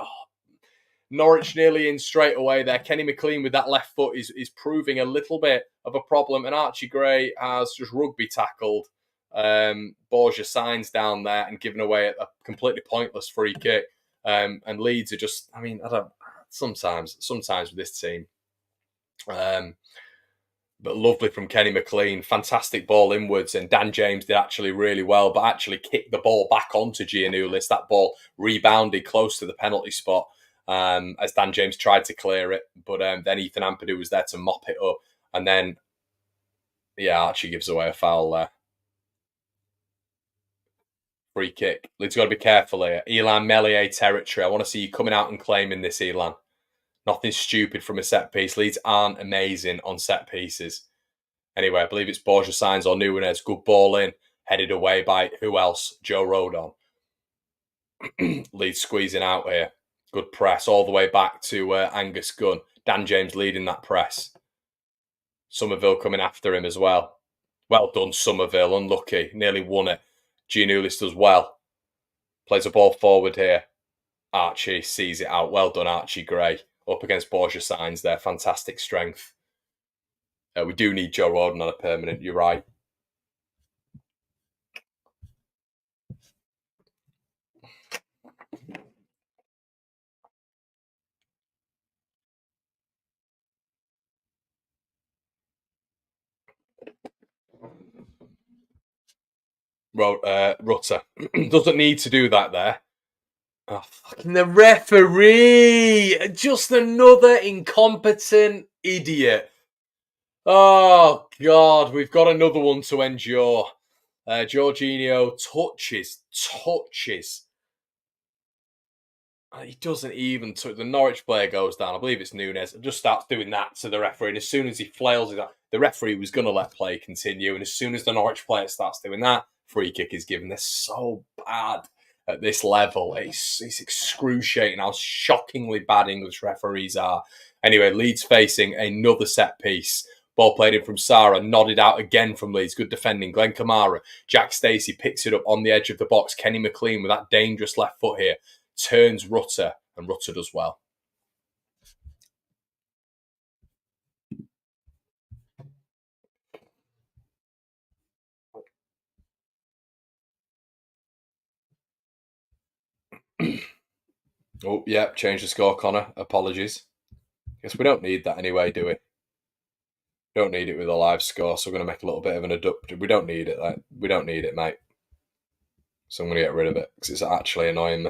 Norwich nearly in straight away there. Kenny McLean with that left foot is proving a little bit of a problem. And Archie Gray has just rugby tackled Borja Sainz down there and given away a completely pointless free kick. And Leeds are just, I mean, I don't, sometimes with this team. But lovely from Kenny McLean. Fantastic ball inwards. And Dan James did actually really well, but actually kicked the ball back onto Giannoulis. That ball rebounded close to the penalty spot as Dan James tried to clear it. But then Ethan Ampadu was there to mop it up. And then, Archie gives away a foul there. Free kick. Leeds got to be careful here. Elan Melier territory. I want to see you coming out and claiming this, Elan. Nothing stupid from a set piece. Leeds aren't amazing on set pieces. Anyway, I believe it's Borja Sainz or Nunez. Good ball in. Headed away by who else? Joe Rodon. Leeds squeezing out here. Good press all the way back to Angus Gunn. Dan James leading that press. Somerville coming after him as well. Well done, Somerville. Unlucky. Nearly won it. Giannoulis does well. Plays a ball forward here. Archie sees it out. Well done, Archie Gray. Up against Borja Sainz there. Fantastic strength. We do need Joe Rodon on a permanent. You're right. Rutter. Doesn't need to do that there. Oh, fucking the referee! Just another incompetent idiot. Oh, God. We've got another one to endure. Jorginho touches. He doesn't even touch. The Norwich player goes down. I believe it's Nunez. And just starts doing that to the referee. And as soon as he flails it, the referee was going to let play continue. And as soon as the Norwich player starts doing that, free kick is given. They're so bad at this level. It's excruciating how shockingly bad English referees are. Anyway, Leeds facing another set piece. Ball played in from Sarah, nodded out again from Leeds. Good defending. Glenn Kamara. Jack Stacey picks it up on the edge of the box. Kenny McLean with that dangerous left foot here. Turns Rutter, and Rutter does well. Oh, yeah, change the score, Connor. Apologies. Guess we don't need that anyway, do we? Don't need it with a live score, so we're going to make a little bit of an adapter. We don't need it. We don't need it, mate. So I'm going to get rid of it because it's actually annoying me.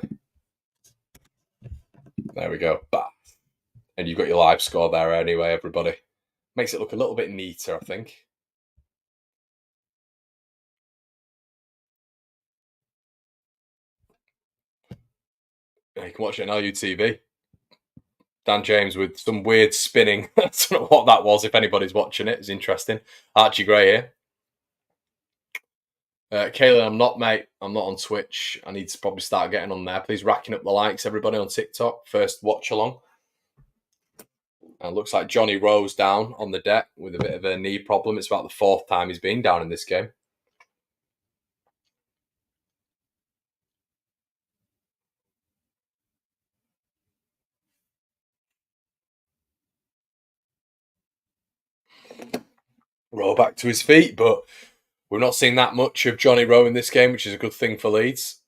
There we go. Bah. And you've got your live score there anyway, everybody. Makes it look a little bit neater, I think. Yeah, you can watch it on LUTV. Dan James with some weird spinning. I don't know what that was. If anybody's watching it, it's interesting. Archie Gray here. Kaylin, I'm not, mate. I'm not on Twitch. I need to probably start getting on there. Please racking up the likes, everybody on TikTok. First watch along. And looks like Johnny Rowe's down on the deck with a bit of a knee problem. It's about the fourth time he's been down in this game. Rowe back to his feet, but we're not seeing that much of Johnny Rowe in this game, which is a good thing for Leeds.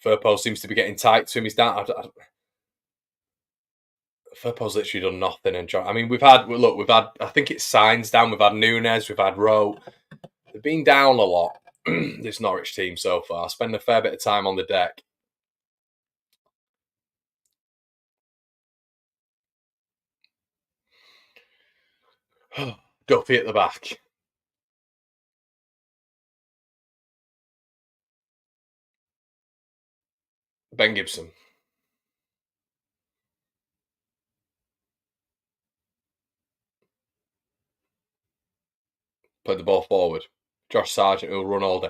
Firpo seems to be getting tight to him. He's down. Firpo's literally done nothing. And I mean, we've had. I think it's Signs down. We've had Nunes. We've had Rowe. They've been down a lot. This Norwich team so far. Spend a fair bit of time on the deck. Duffy at the back. Ben Gibson. Played the ball forward. Josh Sargent will run all day.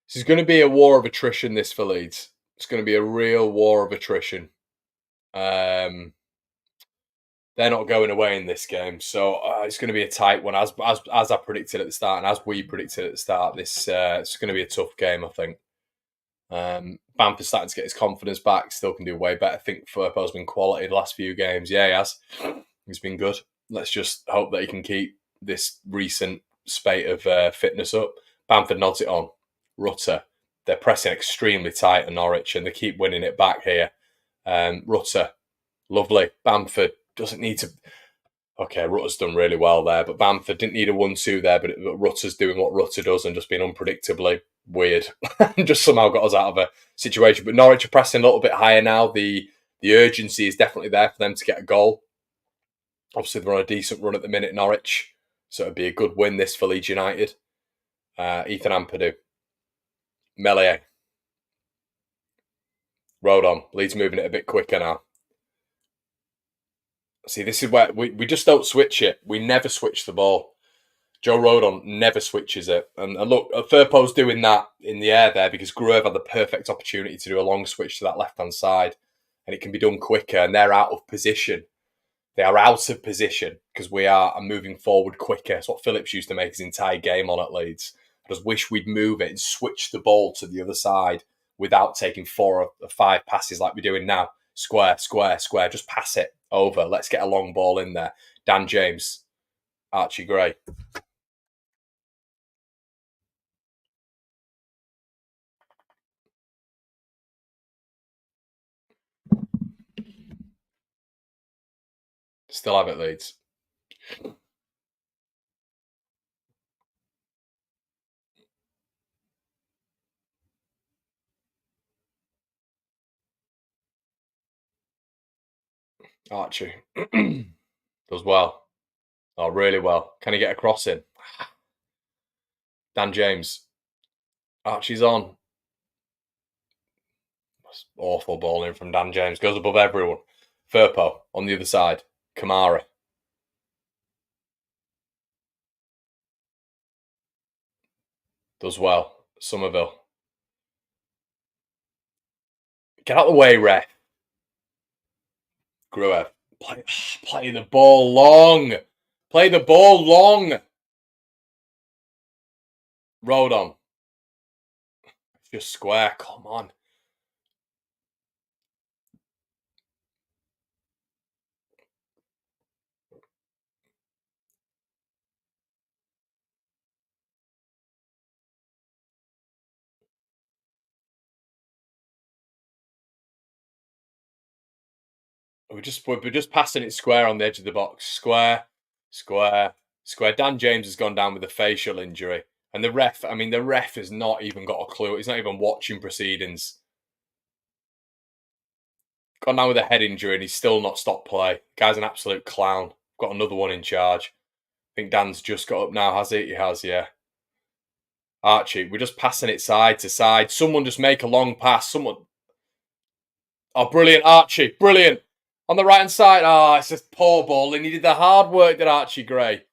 This is going to be a war of attrition, this for Leeds. It's going to be a real war of attrition. They're not going away in this game, so it's going to be a tight one, as I predicted at the start, and as we predicted at the start. This it's going to be a tough game, I think. Bamford's starting to get his confidence back. Still can do way better. I think Firpo's been quality the last few games. Yeah, he has. He's been good. Let's just hope that he can keep this recent spate of fitness up. Bamford nods it on. Rutter. They're pressing extremely tight at Norwich, and they keep winning it back here. Rutter. Lovely. Bamford doesn't need to. Okay, Rutter's done really well there, but Bamford didn't need a 1-2 there, but Rutter's doing what Rutter does and just being unpredictably weird. Just somehow got us out of a situation. But Norwich are pressing a little bit higher now. The urgency is definitely there for them to get a goal. Obviously, they're on a decent run at the minute, Norwich. So it'd be a good win, this, for Leeds United. Ethan Ampadu. Melee. Rodon. Leeds moving it a bit quicker now. See, this is where we just don't switch it. We never switch the ball. Joe Rodon never switches it. And look, Firpo's doing that in the air there because Gruev had the perfect opportunity to do a long switch to that left-hand side. And it can be done quicker, and they're out of position. They are out of position because we are moving forward quicker. It's what Phillips used to make his entire game on at Leeds. I just wish we'd move it and switch the ball to the other side without taking 4 or 5 passes like we're doing now. Square, square, square. Just pass it over. Let's get a long ball in there. Dan James. Archie Gray. Still have it, Leeds. Archie. Does well. Oh, really well. Can he get a cross in? Dan James. Archie's on. That's awful ball in from Dan James. Goes above everyone. Firpo on the other side. Kamara. Does well. Somerville. Get out of the way, ref. Gruev. Play the ball long. Play the ball long. Rodon. Just square. Come on. We're just passing it square on the edge of the box. Square, square, square. Dan James has gone down with a facial injury. And the ref, I mean, the ref has not even got a clue. He's not even watching proceedings. Gone down with a head injury and he's still not stopped play. Guy's an absolute clown. Got another one in charge. I think Dan's just got up now, has he? He has, yeah. Archie, we're just passing it side to side. Someone just make a long pass. Someone. Oh, brilliant, Archie. Brilliant. On the right hand side. Oh, it's just poor ball. And he did the hard work that Archie Gray.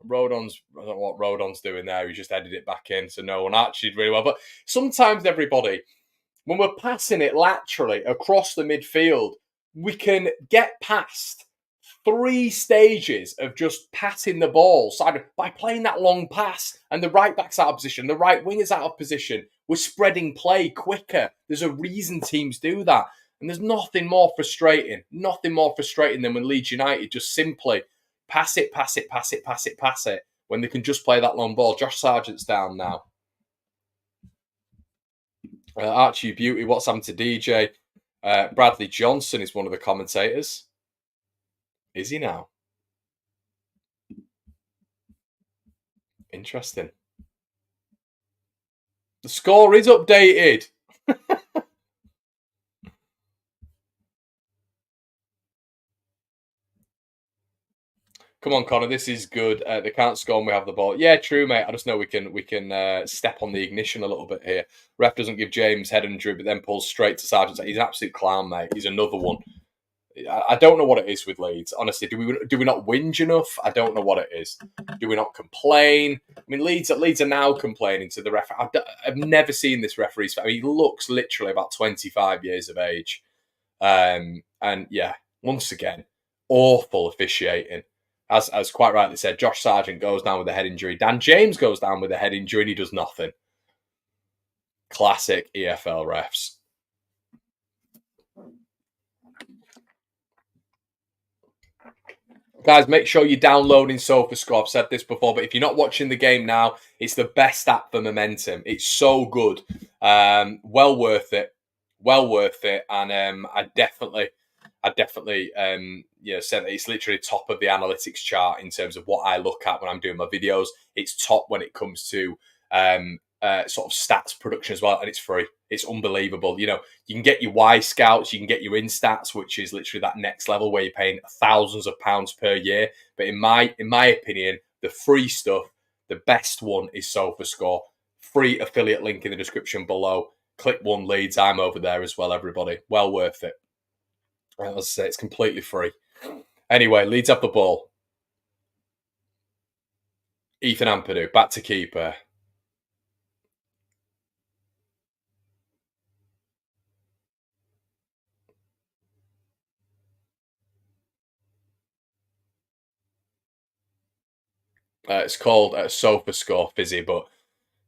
I don't know what Rodon's doing there. He just headed it back in. So no one Archie did really well. But sometimes, everybody, when we're passing it laterally across the midfield, we can get past 3 stages of just passing the ball by playing that long pass, and the right back's out of position, the right wing is out of position. We're spreading play quicker. There's a reason teams do that. And there's nothing more frustrating than when Leeds United just simply pass it, when they can just play that long ball. Josh Sargent's down now. Archie Beauty, what's happened to DJ? Bradley Johnson is one of the commentators. Is he now? Interesting. The score is updated. Come on, Connor. This is good. They can't score when we have the ball. Yeah, true, mate. I just know we can step on the ignition a little bit here. Ref doesn't give James head injury, but then pulls straight to Sargent. He's an absolute clown, mate. He's another one. I don't know what it is with Leeds. Honestly, do we not whinge enough? I don't know what it is. Do we not complain? I mean, Leeds are now complaining to the referee. I've never seen this referee's. I mean, he looks literally about 25 years of age. And yeah, once again, awful officiating. As quite rightly said, Josh Sargent goes down with a head injury. Dan James goes down with a head injury and he does nothing. Classic EFL refs. Guys, make sure you're downloading SofaScore. I've said this before, but if you're not watching the game now, it's the best app for momentum. It's so good. Well worth it. And I definitely said that it's literally top of the analytics chart in terms of what I look at when I'm doing my videos. It's top when it comes to sort of stats production as well, and it's free. It's unbelievable. You know, you can get your Y Scouts, you can get your Instats, which is literally that next level where you're paying thousands of pounds per year. But in my opinion, the free stuff, the best one is SofaScore. Free affiliate link in the description below. Click one Leads. I'm over there as well, everybody. Well worth it. As I say, it's completely free. Anyway, Leeds have the ball. Ethan Ampadu, back to keeper. It's called SofaScore Fizzy, but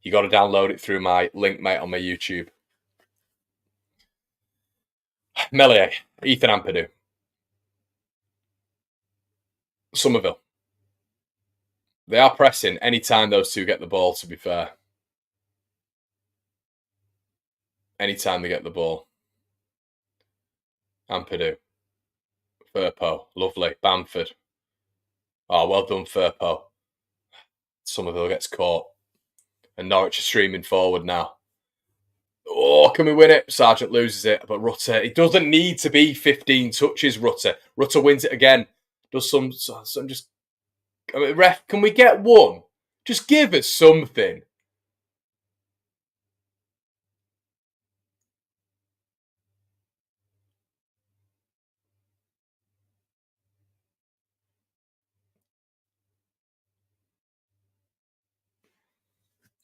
you got to download it through my link, mate, on my YouTube. Melier, Ethan Ampadu. Somerville. They are pressing anytime those two get the ball, to be fair. Anytime they get the ball. Ampadu. Firpo. Lovely. Bamford. Oh, well done, Firpo. Somerville gets caught. And Norwich are streaming forward now. Oh, can we win it? Sargent loses it, but Rutter, it doesn't need to be 15 touches, Rutter. Rutter wins it again. Does some just... I mean, ref, can we get one? Just give us something.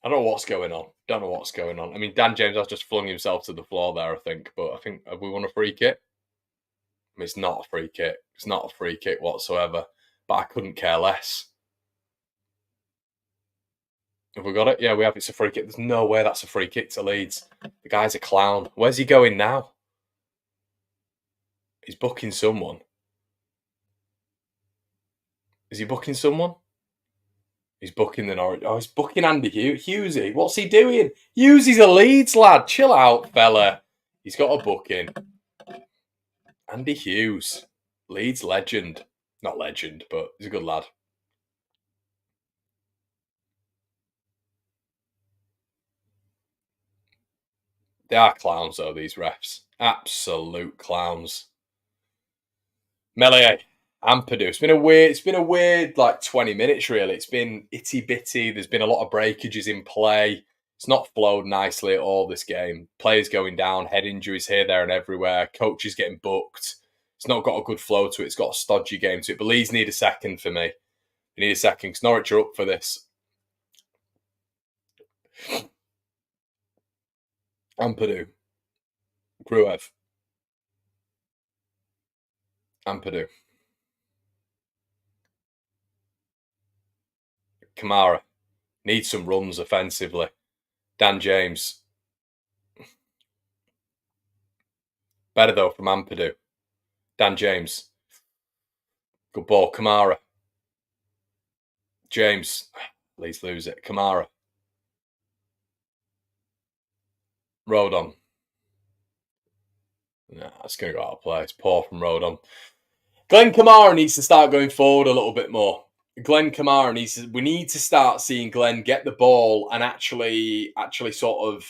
I don't know what's going on. Don't know what's going on. I mean, Dan James has just flung himself to the floor there, I think. But I think, have we won a free kick? I mean, it's not a free kick. It's not a free kick whatsoever. But I couldn't care less. Have we got it? Yeah, we have. It's a free kick. There's no way that's a free kick to Leeds. The guy's a clown. Where's he going now? He's booking someone. Is he booking someone? He's booking the Norwich. Oh, he's booking Andy Hughesy. What's he doing? Hughesy's a Leeds lad. Chill out, fella. He's got a booking. Andy Hughes. Leeds legend. Not legend, but he's a good lad. They are clowns, though, these refs. Absolute clowns. Melee. Ampadu. It's been a weird like 20 minutes really. It's been itty bitty. There's been a lot of breakages in play. It's not flowed nicely at all this game. Players going down, head injuries here, there, and everywhere. Coaches getting booked. It's not got a good flow to it. It's got a stodgy game to it. But Leeds need a second for me. They need a second because Norwich are up for this. Ampadu. Gruev. Ampadu. Kamara. Needs some runs offensively. Dan James. Better though from Ampadu. Dan James. Good ball. Kamara. James. Leeds lose it. Kamara. Rodon. Nah, it's going to go out of play. It's poor from Rodon. Glenn Kamara needs to start going forward a little bit more. Glenn Kamara needs to, we need to start seeing Glenn get the ball and actually sort of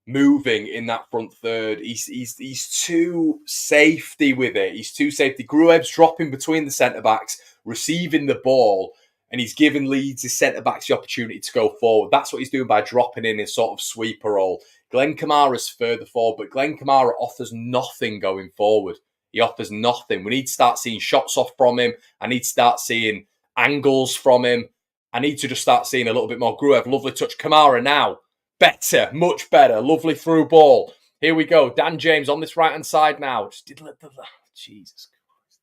moving in that front third. He's too safety with it. He's too safety. Gruev's dropping between the centre backs, receiving the ball, and he's giving Leeds' his centre backs the opportunity to go forward. That's what he's doing by dropping in his sort of sweeper role. Glenn Kamara's further forward, but Glenn Kamara offers nothing going forward. He offers nothing. We need to start seeing shots off from him. I need to start seeing angles from him. I need to just start seeing a little bit more. Gruev, lovely touch. Kamara now. Better, much better. Lovely through ball. Here we go. Dan James on this right-hand side now. Just did Jesus Christ.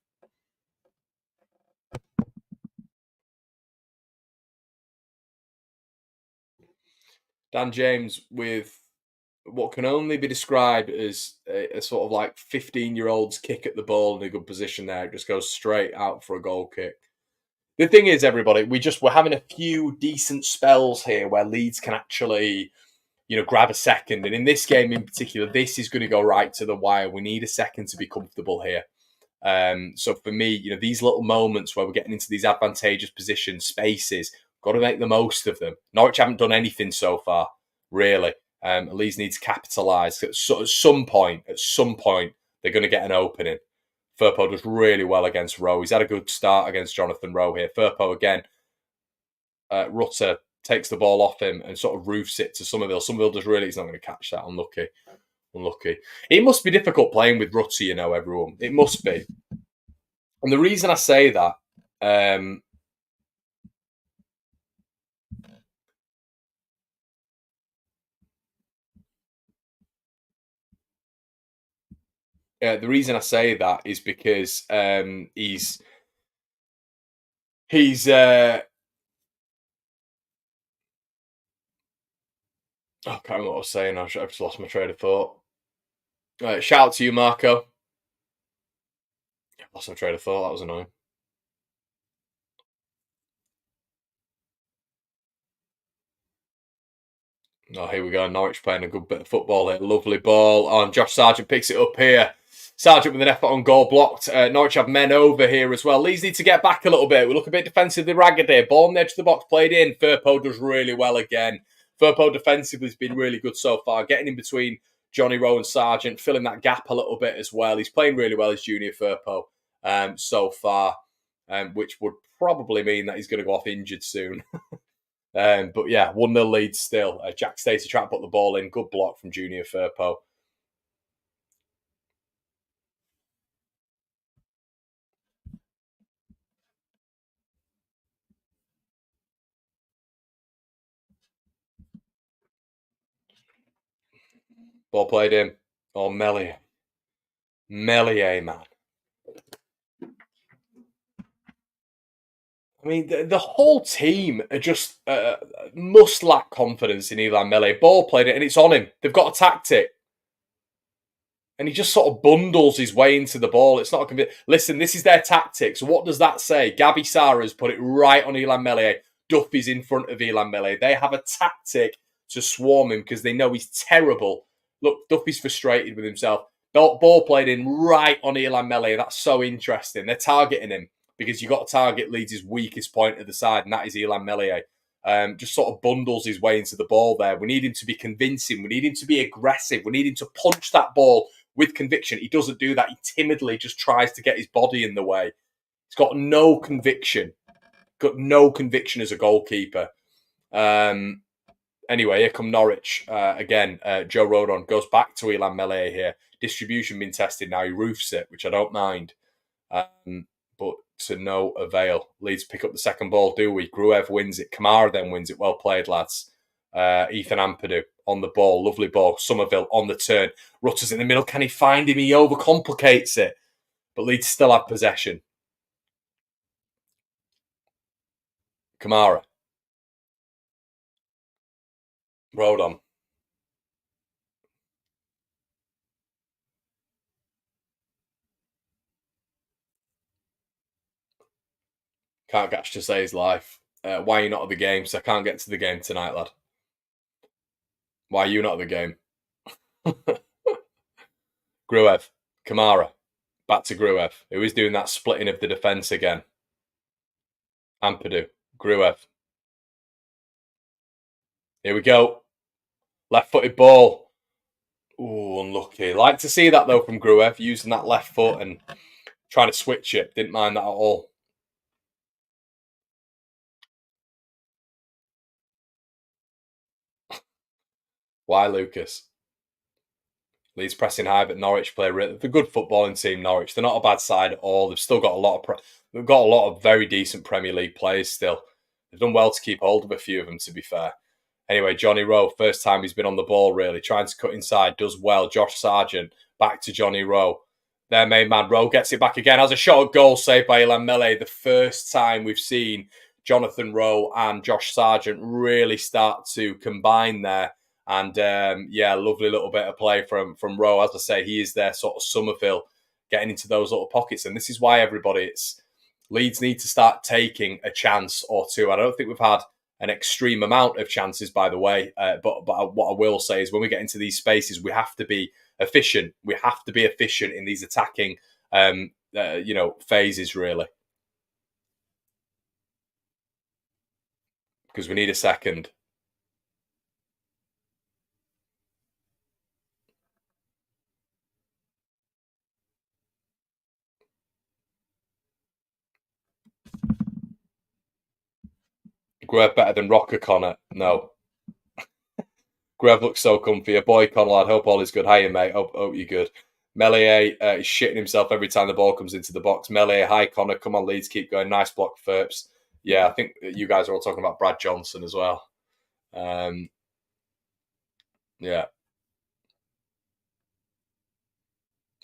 Dan James with what can only be described as a sort of like 15-year-old's kick at the ball in a good position there. It just goes straight out for a goal kick. The thing is, everybody, we're having a few decent spells here where Leeds can actually, grab a second. And in this game in particular, this is going to go right to the wire. We need a second to be comfortable here. So for me, these little moments where we're getting into these advantageous positions, spaces, got to make the most of them. Norwich haven't done anything so far, really. Leeds need to capitalise. At some point, they're going to get an opening. Firpo does really well against Rowe. He's had a good start against Jonathan Rowe here. Firpo again. Rutter takes the ball off him and sort of roofs it to Somerville. Somerville does really, he's not going to catch that. Unlucky. It must be difficult playing with Rutter, everyone. It must be. And the reason I say that, the reason I say that is because he's I can't remember what I was saying. I've just lost my train of thought. Shout out to you, Marco. Lost my train of thought. That was annoying. Oh, here we go. Norwich playing a good bit of football here. Lovely ball on. Josh Sargent picks it up here. Sargent with an effort on goal blocked. Norwich have men over here as well. Leeds need to get back a little bit. We look a bit defensively ragged here. Ball on the edge of the box played in. Firpo does really well again. Firpo defensively has been really good so far. Getting in between Johnny Rowe and Sargent. Filling that gap a little bit as well. He's playing really well as Junior Firpo so far. Which would probably mean that he's going to go off injured soon. But yeah, 1-0 lead still. Jack Stacey trying to put the ball in. Good block from Junior Firpo. Ball played in. Oh, Meslier. Meslier, man. I mean, the whole team are just must lack confidence in Illan Meslier. Ball played it, and it's on him. They've got a tactic. And he just sort of bundles his way into the ball. It's not a listen, this is their tactic. So what does that say? Gabby Sarah's put it right on Illan Meslier. Duffy's in front of Illan Meslier. They have a tactic to swarm him because they know he's terrible. Look, Duffy's frustrated with himself. Ball played in right on Illan Meslier. That's so interesting. They're targeting him because you've got to target Leeds' weakest point of the side, and that is Illan Meslier. Just sort of bundles his way into the ball there. We need him to be convincing. We need him to be aggressive. We need him to punch that ball with conviction. He doesn't do that. He timidly just tries to get his body in the way. He's got no conviction. Got no conviction as a goalkeeper. Anyway, here come Norwich again. Joe Rodon goes back to Illan Meslier here. Distribution being tested now. He roofs it, which I don't mind. But to no avail. Leeds pick up the second ball, do we? Gruev wins it. Kamara then wins it. Well played, lads. Ethan Ampadu on the ball. Lovely ball. Somerville on the turn. Rutter's in the middle. Can he find him? He overcomplicates it. But Leeds still have possession. Kamara. Rodon. Can't catch to say his life. Why are you not at the game? So I can't get to the game tonight, lad. Why are you not at the game? Gruev. Kamara. Back to Gruev, who is doing that splitting of the defence again. Ampadu. Gruev. Here we go. Left-footed ball. Ooh, unlucky. Like to see that, though, from Gruev, using that left foot and trying to switch it. Didn't mind that at all. Why, Lucas? Leeds pressing high, but Norwich play. They're a good footballing team. Norwich. They're not a bad side at all. They've still got they've got a lot of very decent Premier League players. Still, they've done well to keep hold of a few of them. To be fair. Anyway, Johnny Rowe, first time he's been on the ball. Really trying to cut inside, does well. Josh Sargent back to Johnny Rowe. Their main man Rowe gets it back again. Has a shot at goal saved by Illan Meslier. The first time we've seen Jonathan Rowe and Josh Sargent really start to combine there. And lovely little bit of play from Rowe. As I say, he is their sort of Somerville, getting into those little pockets. And this is why Leeds need to start taking a chance or two. I don't think we've had an extreme amount of chances, by the way. But what I will say is when we get into these spaces, we have to be efficient. We have to be efficient in these attacking, phases, really. Because we need a second. Gruev better than Rocker Connor? No. Gruev looks so comfy. A boy, Conrad. Hope all is good. Hiya, mate. Hope you're good. Meslier is shitting himself every time the ball comes into the box. Meslier, hi, Connor. Come on, Leeds, keep going. Nice block, Phillips. Yeah, I think you guys are all talking about Brad Johnson as well. Yeah.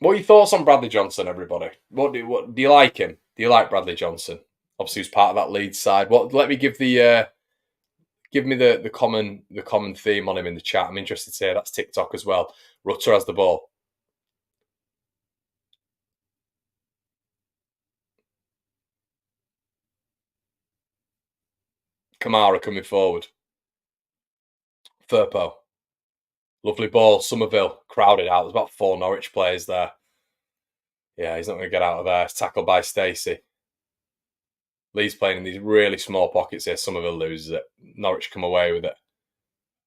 What are your thoughts on Bradley Johnson, everybody? What do you like him? Do you like Bradley Johnson? Obviously, he's part of that Leeds side. Let me give the common theme on him in the chat. I'm interested to hear. That's TikTok as well. Rutter has the ball. Kamara coming forward. Firpo. Lovely ball. Somerville crowded out. There's about 4 Norwich players there. Yeah, he's not going to get out of there. It's tackled by Stacey. Lee's playing in these really small pockets here. Somerville loses it. Norwich come away with it.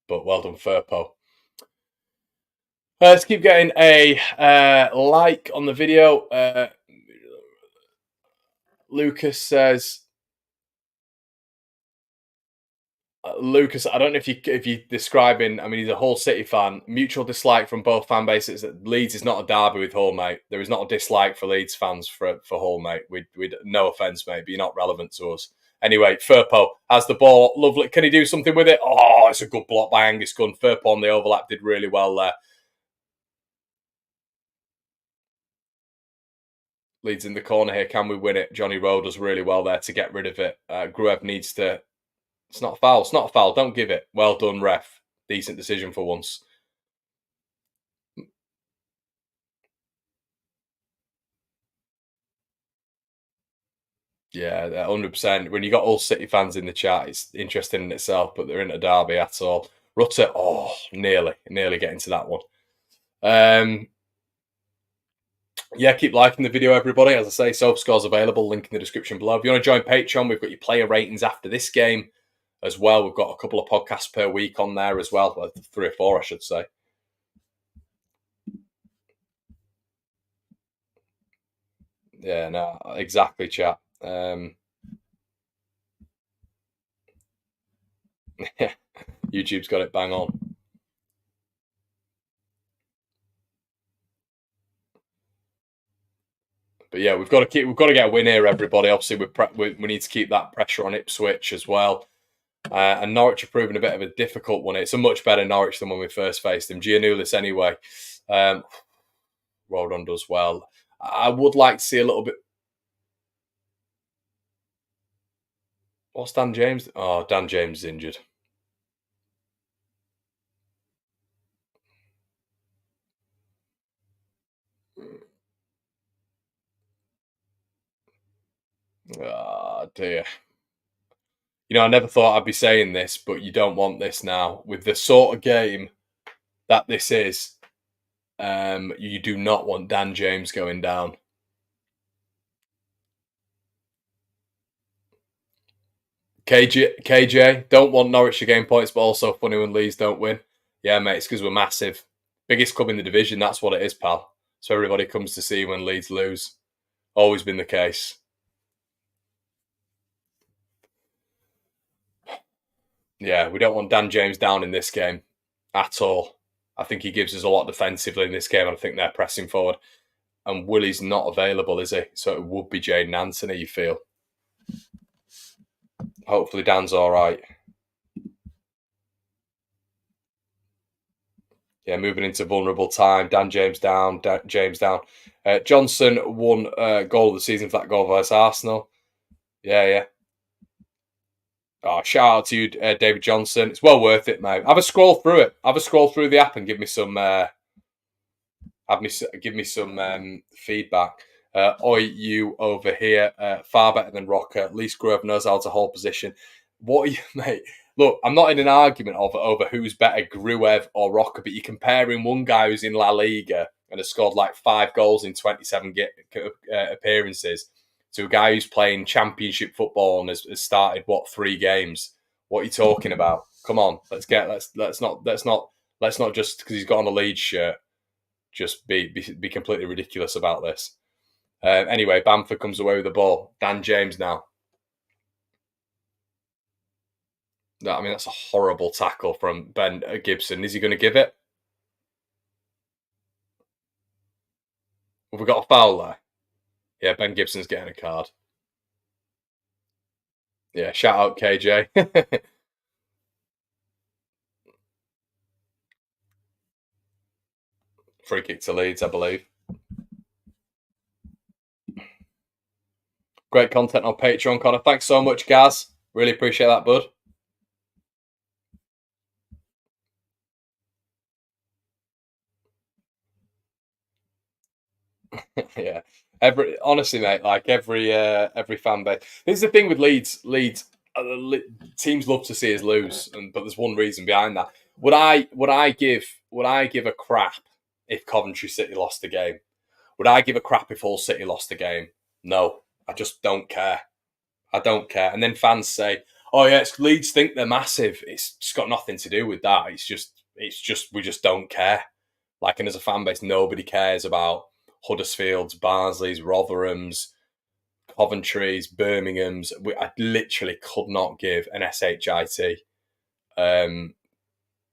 But well done, Firpo. Let's keep getting a like on the video. Lucas says... Lucas, I don't know if you're describing. I mean, he's a Hull City fan. Mutual dislike from both fan bases. Leeds is not a derby with Hull, mate. There is not a dislike for Leeds fans for Hull, mate. We'd no offence, mate, but you're not relevant to us. Anyway, Firpo has the ball. Lovely. Can he do something with it? Oh, it's a good block by Angus Gunn. Firpo on the overlap did really well there. Leeds in the corner here. Can we win it? Johnny Rowe does really well there to get rid of it. Gruev needs to... It's not a foul. It's not a foul. Don't give it. Well done, ref. Decent decision for once. Yeah, 100%. When you got all City fans in the chat, it's interesting in itself, but they're into Derby at all. Rutter, nearly getting to that one. Yeah, keep liking the video, everybody. As I say, SoapScore's available. Link in the description below. If you want to join Patreon, we've got your player ratings after this game as well. We've got a couple of podcasts per week on there as well. Well, 3 or 4, I should say. Yeah, no, exactly, chat. YouTube's got it bang on. But yeah, we've got to get a win here, everybody. Obviously, we need to keep that pressure on Ipswich as well. And Norwich are proving a bit of a difficult one. It's a much better Norwich than when we first faced them. Giannoulis, anyway. Rodon does well. I would like to see a little bit. What's Dan James? Oh, Dan James is injured. Oh, dear. You know, I never thought I'd be saying this, but you don't want this now. With the sort of game that this is, you do not want Dan James going down. KJ, don't want Norwich to gain points, but also funny when Leeds don't win. Yeah, mate, it's because we're massive. Biggest club in the division, that's what it is, pal. So everybody comes to see when Leeds lose. Always been the case. Yeah, we don't want Dan James down in this game at all. I think he gives us a lot defensively in this game, and I think they're pressing forward. And Willie's not available, is he? So it would be Jaden Anthony, you feel? Hopefully Dan's all right. Yeah, moving into vulnerable time. Dan James down. James down. Johnson won goal of the season for that goal versus Arsenal. Yeah. Oh, shout out to you, David Johnson. It's well worth it, mate. Have a scroll through it. Have a scroll through the app and give me some. Give me some feedback. Oi, you over here, far better than Rocker. At least Grove knows how to hold position. What are you, mate? Look, I'm not in an argument over who's better, Gruev or Rocker, but you're comparing one guy who's in La Liga and has scored like 5 goals in 27 appearances to a guy who's playing Championship football and has started 3 games. What are you talking about? Come on, let's not just because he's got on a Leeds shirt just be completely ridiculous about this. Anyway, Bamford comes away with the ball. Dan James now. I mean, that's a horrible tackle from Ben Gibson. Is he going to give it? Have we got a foul there? Yeah, Ben Gibson's getting a card. Yeah, shout out KJ. Free kick to Leeds, I believe. Great content on Patreon, Connor. Thanks so much, Gaz. Really appreciate that, bud. Yeah. Honestly, mate, like every fan base. This is the thing with Leeds. Teams love to see us lose, but there's one reason behind that. Would I give a crap if Coventry City lost the game? Would I give a crap if Hull City lost the game? No, I just don't care. I don't care. And then fans say, "Oh yeah, it's Leeds think they're massive." It's just got nothing to do with that. It's just we just don't care. Like, and as a fan base, nobody cares about Huddersfield's, Barnsley's, Rotherham's, Coventry's, Birmingham's. I literally could not give an shit.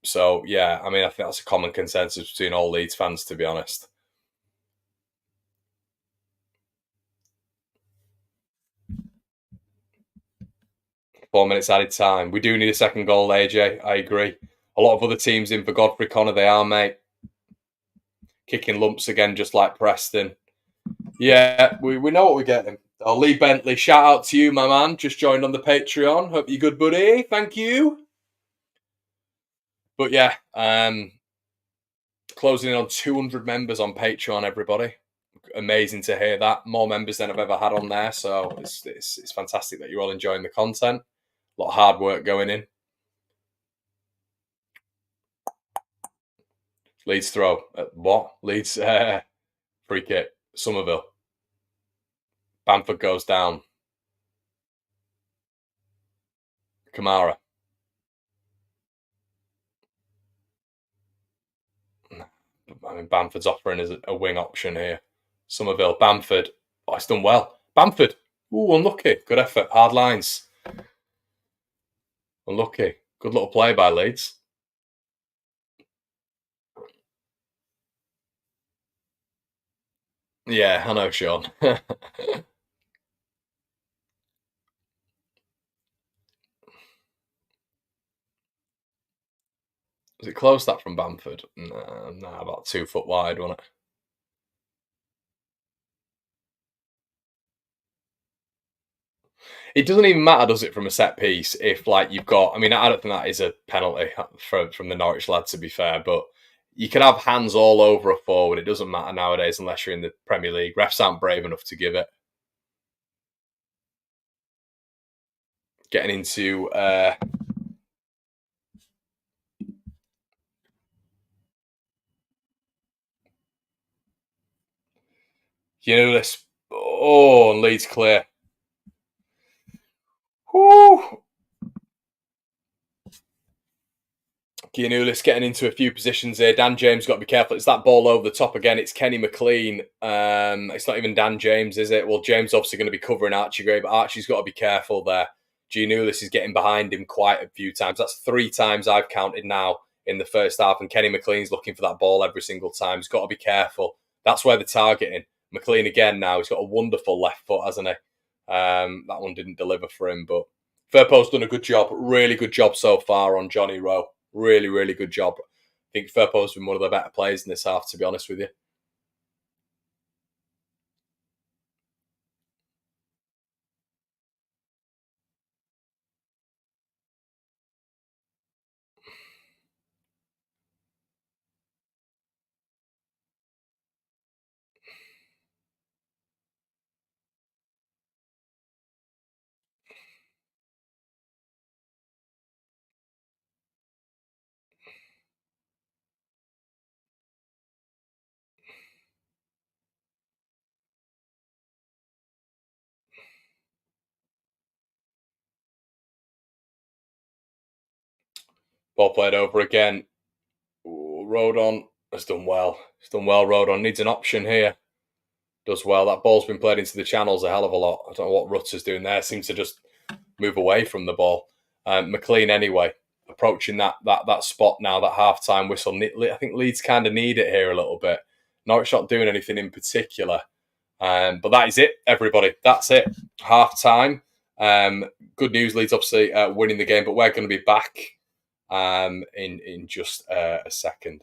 So yeah, I mean, I think that's a common consensus between all Leeds fans, to be honest. Four minutes added time. We do need a second goal, AJ. I agree. A lot of other teams in for Godfrey Connor, they are, mate. Kicking lumps again, just like Preston. Yeah, we know what we're getting. Oh, Lee Bentley, shout out to you, my man. Just joined on the Patreon. Hope you're good, buddy. Thank you. But yeah, closing in on 200 members on Patreon, everybody. Amazing to hear that. More members than I've ever had on there. So it's fantastic that you're all enjoying the content. A lot of hard work going in. Leeds throw. What? Leeds free kick. Somerville. Bamford goes down. Kamara. I mean, Bamford's offering as a wing option here. Somerville. Bamford. Oh, it's done well. Bamford. Ooh, unlucky. Good effort. Hard lines. Unlucky. Good little play by Leeds. Yeah, I know, Sean. Was it close that from Bamford? Nah, about 2 foot wide, wasn't it? It doesn't even matter, does it, from a set piece? If like you've got, I mean, I don't think that is a penalty from the Norwich lad, to be fair, but you can have hands all over a forward. It doesn't matter nowadays unless you're in the Premier League. Refs aren't brave enough to give it. Getting into this. Oh, and Leeds clear. Whoo! Giannoulis getting into a few positions here. Dan James got to be careful. It's that ball over the top again. It's Kenny McLean. It's not even Dan James, is it? Well, James obviously going to be covering Archie Gray, but Archie's got to be careful there. Giannoulis is getting behind him quite a few times. That's 3 times I've counted now in the first half, and Kenny McLean's looking for that ball every single time. He's got to be careful. That's where they're targeting. McLean again now. He's got a wonderful left foot, hasn't he? That one didn't deliver for him, but Firpo's done a good job. Really good job so far on Johnny Rowe. Really, really good job. I think Firpo's been one of the better players in this half, to be honest with you. Ball played over again. Ooh, Rodon has done well. He's done well, Rodon. Needs an option here. Does well. That ball's been played into the channels a hell of a lot. I don't know what Rutter's doing there. Seems to just move away from the ball. McLean, anyway, approaching that spot now, that half-time whistle. I think Leeds kind of need it here a little bit. Norwich not doing anything in particular. But that is it, everybody. That's it. Half-time. Good news, Leeds obviously winning the game, but we're going to be back in just a second.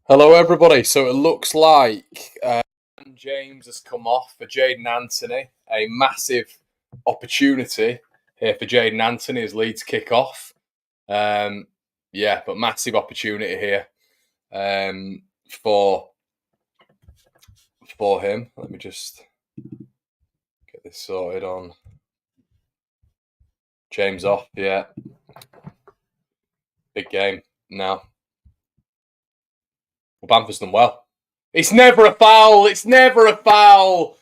Hello, everybody. So it looks like James has come off for Jaden Anthony. A massive opportunity here for Jaden Anthony as Leeds kick off. Yeah, but massive opportunity here for him. Let me just get this sorted on. James off. Yeah, big game now. Well, Bamford's done well. It's never a foul. It's never a foul.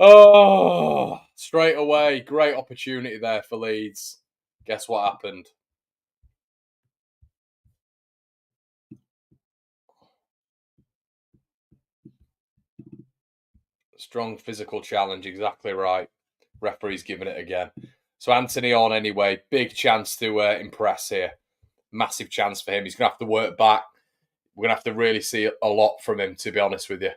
Oh, straight away. Great opportunity there for Leeds. Guess what happened? Strong physical challenge. Exactly right. Referee's giving it again. So Anthony on anyway. Big chance to impress here. Massive chance for him. He's going to have to work back. We're going to have to really see a lot from him, to be honest with you.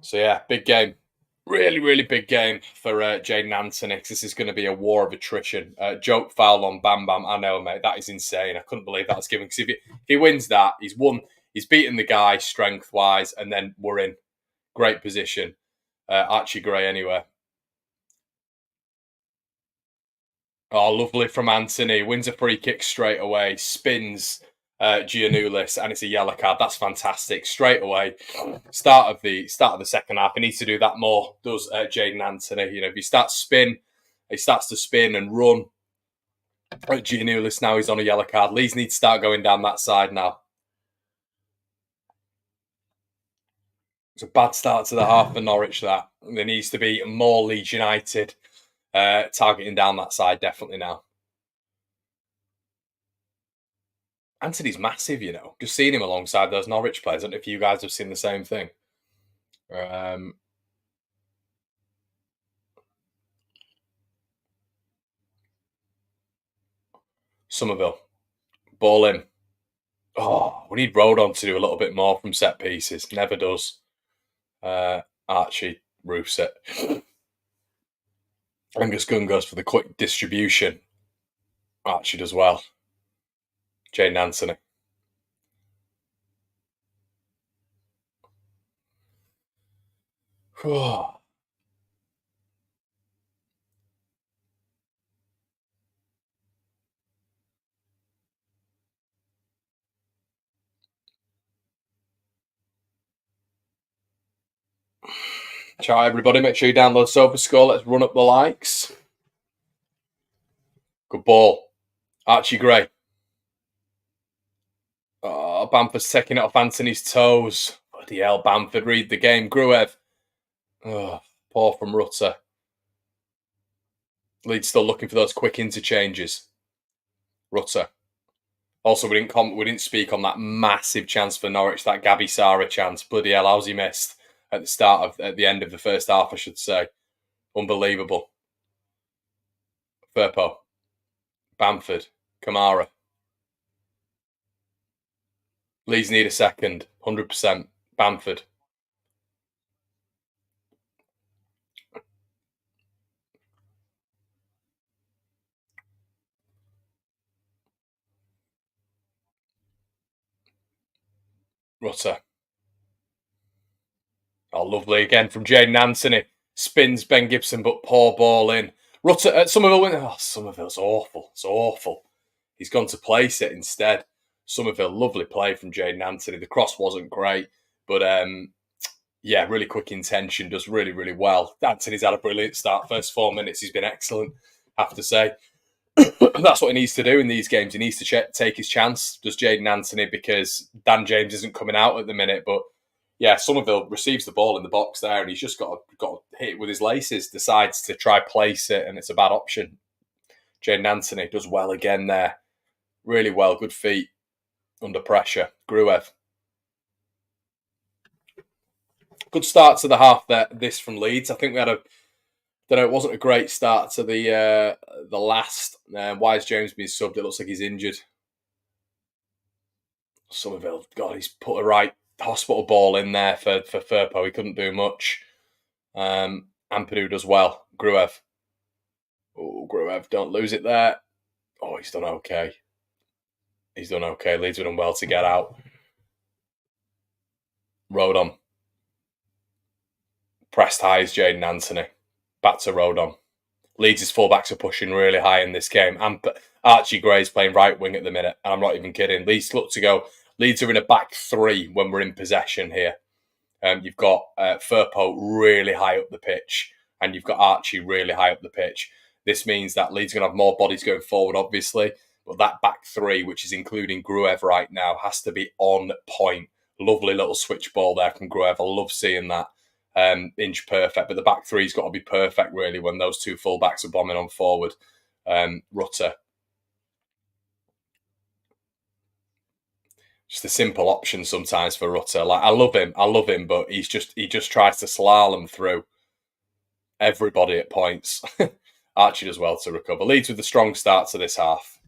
So yeah, big game. Really, really big game for Jaden Anthony. This is going to be a war of attrition. Joke foul on Bam Bam. I know, mate. That is insane. I couldn't believe that was given. Because if he wins that, he's won. He's beaten the guy strength-wise, and then we're in great position. Archie Gray, anyway. Oh, lovely from Anthony. Wins a free kick straight away. Spins Giannoulis, and it's a yellow card. That's fantastic. Straight away. Start of the second half. He needs to do that more. Does Jaden Anthony? You know, if he starts to spin and run. Giannoulis now he's on a yellow card. Leeds need to start going down that side now. It's a bad start to the half for Norwich. That there needs to be more Leeds United targeting down that side definitely now. Anthony's massive, you know. Just seeing him alongside those Norwich players. I don't know if you guys have seen the same thing. Somerville, ball in. Oh, we need Rodon to do a little bit more from set pieces. Never does. Archie roofs it. Angus Gunn goes for the quick distribution. Archie does well. Jaden Anthony. Ciao, everybody. Make sure you download SofaScore. Let's run up the likes. Good ball. Archie Gray. Oh, Bamford's taking it off Anthony's toes. Bloody hell, Bamford. Read the game. Gruev. Oh, poor from Rutter. Leeds still looking for those quick interchanges. Rutter. Also, we didn't speak on that massive chance for Norwich, that Gabby Sara chance. Bloody hell, how's he missed at the end of the first half, I should say. Unbelievable. Firpo. Bamford. Kamara. Leeds need a second. 100%. Bamford. Rutter. Oh, lovely again from Jaden Anthony. Spins Ben Gibson, but poor ball in. Rutter. Somerville win. Oh, Somerville's awful. It's awful. He's gone to place it instead. Somerville, lovely play from Jaden Anthony. The cross wasn't great, but yeah, really quick intention, does really, really well. Anthony's had a brilliant start. First 4 minutes, he's been excellent, I have to say. That's what he needs to do in these games. He needs to take his chance, does Jaden Anthony, because Dan James isn't coming out at the minute. But yeah, Somerville receives the ball in the box there, and he's just got to hit it with his laces, decides to try place it, and it's a bad option. Jaden Anthony does well again there. Really well, good feet under pressure. Gruev. Good start to the half there. This from Leeds. I think we had it wasn't a great start to the last. Why is James being subbed? It looks like he's injured. Somerville, God, he's put a right hospital ball in there for Firpo. He couldn't do much. Ampadu does well. Gruev. Oh, Gruev, don't lose it there. Oh, he's done okay. He's done okay. Leeds have done well to get out. Rodon. Pressed high is Jaden Anthony. Back to Rodon. Leeds' fullbacks are pushing really high in this game. And Archie Gray's playing right wing at the minute. And I'm not even kidding. Leeds look to go. Leeds are in a back three when we're in possession here. You've got Firpo really high up the pitch. And you've got Archie really high up the pitch. This means that Leeds are going to have more bodies going forward, obviously. But that back three, which is including Gruev right now, has to be on point. Lovely little switch ball there from Gruev. I love seeing that. Inch perfect, but the back three's got to be perfect really when those two fullbacks are bombing on forward. Rutter, just a simple option sometimes for Rutter. Like I love him, but he just tries to slalom through everybody at points. Archie does well to recover. Leeds with a strong start to this half.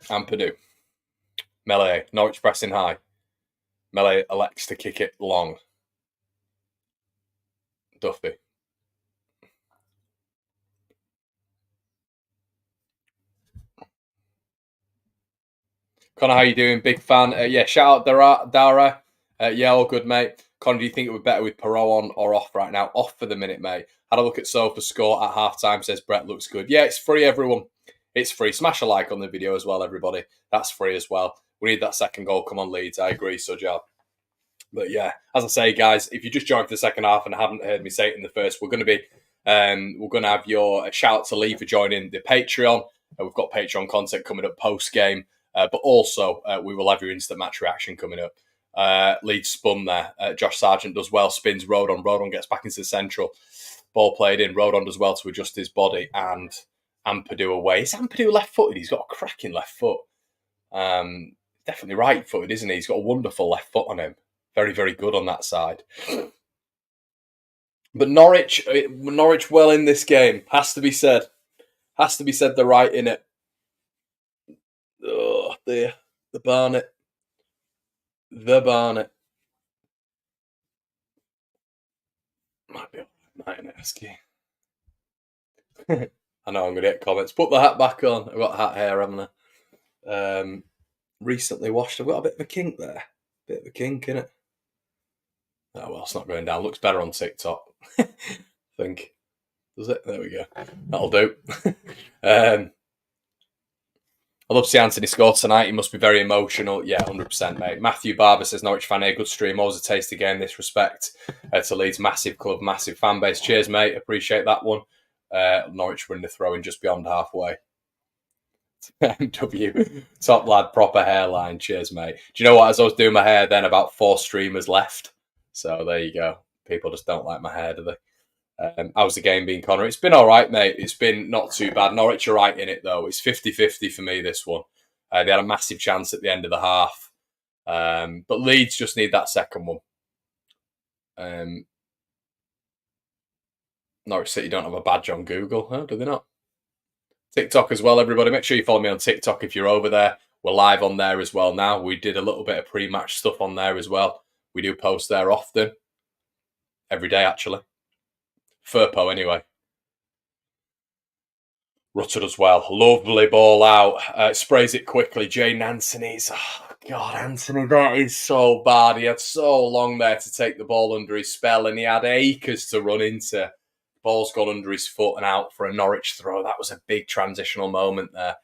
Ampadu. Melee. Norwich pressing high. Melee elects to kick it long. Duffy. Connor, how you doing? Big fan. Yeah, shout out Dara. Yeah, all good, mate. Connor, do you think it would be better with Perot on or off right now? Off for the minute, mate. Had a look at Sofa's score at halftime. Says Brett looks good. Yeah, it's free, everyone. It's free. Smash a like on the video as well, everybody. That's free as well. We need that second goal. Come on, Leeds. I agree, Sujab. But yeah, as I say, guys, if you just joined for the second half and haven't heard me say it in the first, we're going to have your shout out to Lee for joining the Patreon. We've got Patreon content coming up post game, but also we will have your instant match reaction coming up. Leeds spun there. Josh Sargent does well, spins Rodon. Rodon gets back into the central. Ball played in. Rodon does well to adjust his body, and Ampadu away. Is Ampadu left footed? He's got a cracking left foot. Definitely right footed, isn't he? He's got a wonderful left foot on him. Very, very good on that side. But Norwich well in this game. Has to be said. Has to be said they're right in it. Oh, the Barnet. The Barnet. Might be alright, mate, Esky. I know I'm going to get comments. Put the hat back on. I've got hat hair, haven't I? Recently washed. I've got a bit of a kink there. Bit of a kink, innit? Oh, well, it's not going down. Looks better on TikTok. I think. Does it? There we go. That'll do. I love to see Anthony score tonight. He must be very emotional. Yeah, 100%, mate. Matthew Barber says, Norwich fan here. Good stream. Always a taste again in this respect. To Leeds, massive club, massive fan base. Cheers, mate. Appreciate that one. Norwich win the throw-in just beyond halfway. MW, top lad, proper hairline. Cheers, mate. Do you know what? As I was doing my hair, then about 4 streamers left. So there you go. People just don't like my hair, do they? How's the game been, Connor? It's been all right, mate. It's been not too bad. Norwich are right in it, though. It's 50-50 for me, this one. They had a massive chance at the end of the half. But Leeds just need that second one. Norwich City don't have a badge on Google, huh? Do they not? TikTok as well, everybody. Make sure you follow me on TikTok if you're over there. We're live on there as well now. We did a little bit of pre-match stuff on there as well. We do post there often. Every day, actually. Firpo, anyway. Rutter as well. Lovely ball out. Sprays it quickly. Jane Anthony's. Oh, God, Anthony, that is so bad. He had so long there to take the ball under his spell, and he had acres to run into. Ball's gone under his foot and out for a Norwich throw. That was a big transitional moment there.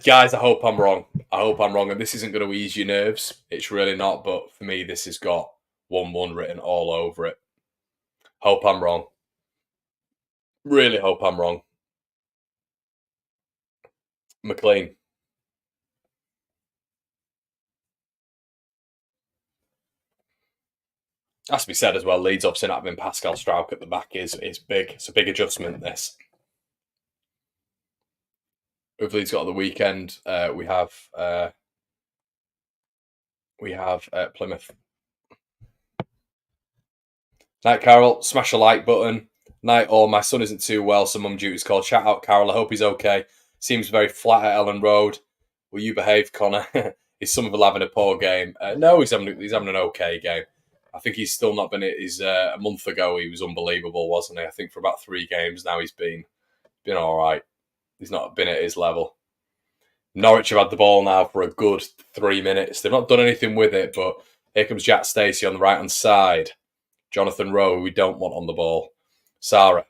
Guys, I hope I'm wrong. And this isn't going to ease your nerves. It's really not. But for me, this has got 1-1 written all over it. Hope I'm wrong. Really hope I'm wrong. McLean. Has to be said as well, Leeds obviously not having Pascal Struijk at the back is big. It's a big adjustment, this. If Leeds got on the weekend, we have Plymouth. Night, Carol. Smash a like button. Night, or my son isn't too well, so mum duty's called. Shout out, Carol. I hope he's okay. Seems very flat at Ellen Road. Will you behave, Connor? Is some of them having a poor game? No, he's having an okay game. I think he's still not been at his. A month ago, he was unbelievable, wasn't he? I think for about 3 games now, he's been all right. He's not been at his level. Norwich have had the ball now for a good 3 minutes. They've not done anything with it, but here comes Jack Stacey on the right hand side. Jonathan Rowe, we don't want on the ball. Sarah.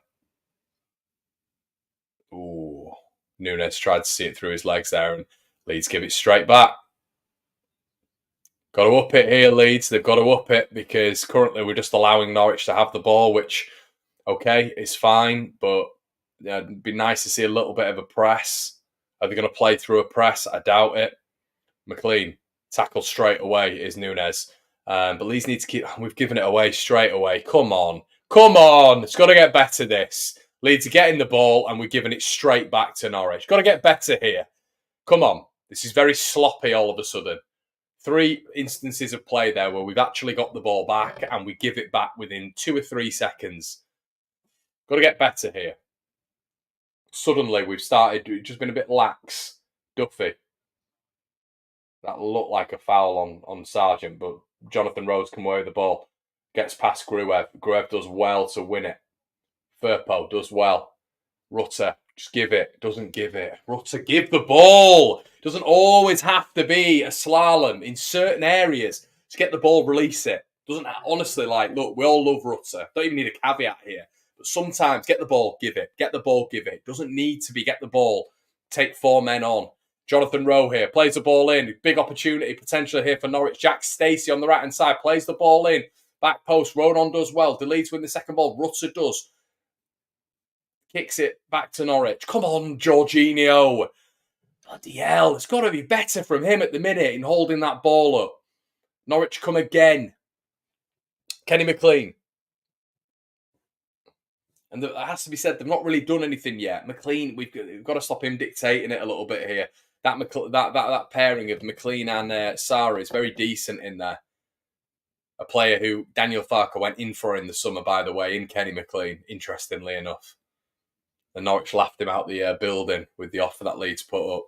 Ooh. Nunes tried to see it through his legs there, and Leeds give it straight back. Got to up it here, Leeds. They've got to up it because currently we're just allowing Norwich to have the ball, which, okay, is fine, but it'd be nice to see a little bit of a press. Are they going to play through a press? I doubt it. McLean, tackle straight away is Nunes. But Leeds need to keep. We've given it away straight away. Come on. It's got to get better, this. Leeds are getting the ball and we're giving it straight back to Norwich. Got to get better here. Come on. This is very sloppy all of a sudden. 3 instances of play there where we've actually got the ball back and we give it back within 2 or 3 seconds. Got to get better here. Suddenly we've started, it's just been a bit lax. Duffy. That looked like a foul on Sargent, but Jonathan Rose come away with the ball. Gets past Gruev. Gruev does well to win it. Firpo does well. Rutter, just give it. Doesn't give it. Rutter, give the ball. Doesn't always have to be a slalom in certain areas. Just get the ball, release it. Doesn't honestly, look, we all love Rutter. Don't even need a caveat here. But sometimes get the ball, give it. Get the ball, give it. Doesn't need to be get the ball. Take 4 men on. Jonathan Rowe here plays the ball in. Big opportunity potentially here for Norwich. Jack Stacey on the right hand side plays the ball in. Back post. Ronan does well. The Leeds win the second ball. Rutter does. Kicks it back to Norwich. Come on, Jorginho. Bloody hell. It's got to be better from him at the minute in holding that ball up. Norwich come again. Kenny McLean. And it has to be said, they've not really done anything yet. McLean, we've got to stop him dictating it a little bit here. That pairing of McLean and Sarah is very decent in there. A player who Daniel Tharker went in for in the summer, by the way, in Kenny McLean, interestingly enough. And Norwich laughed him out the building with the offer that Leeds put up.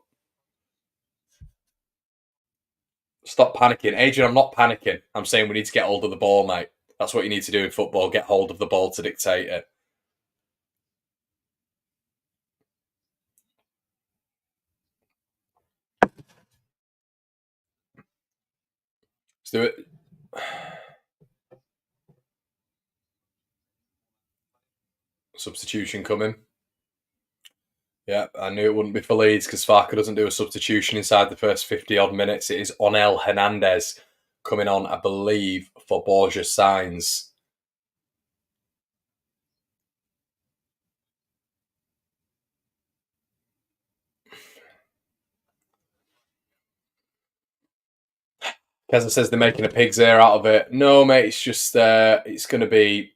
Stop panicking. Adrian, I'm not panicking. I'm saying we need to get hold of the ball, mate. That's what you need to do in football, get hold of the ball to dictate it. Let's do it. Substitution coming. Yeah, I knew it wouldn't be for Leeds because Farker doesn't do a substitution inside the first 50-odd minutes. It is Onel Hernandez coming on, I believe, for Borja Sainz. Keza says they're making a pig's ear out of it. No, mate, it's just, it's going to be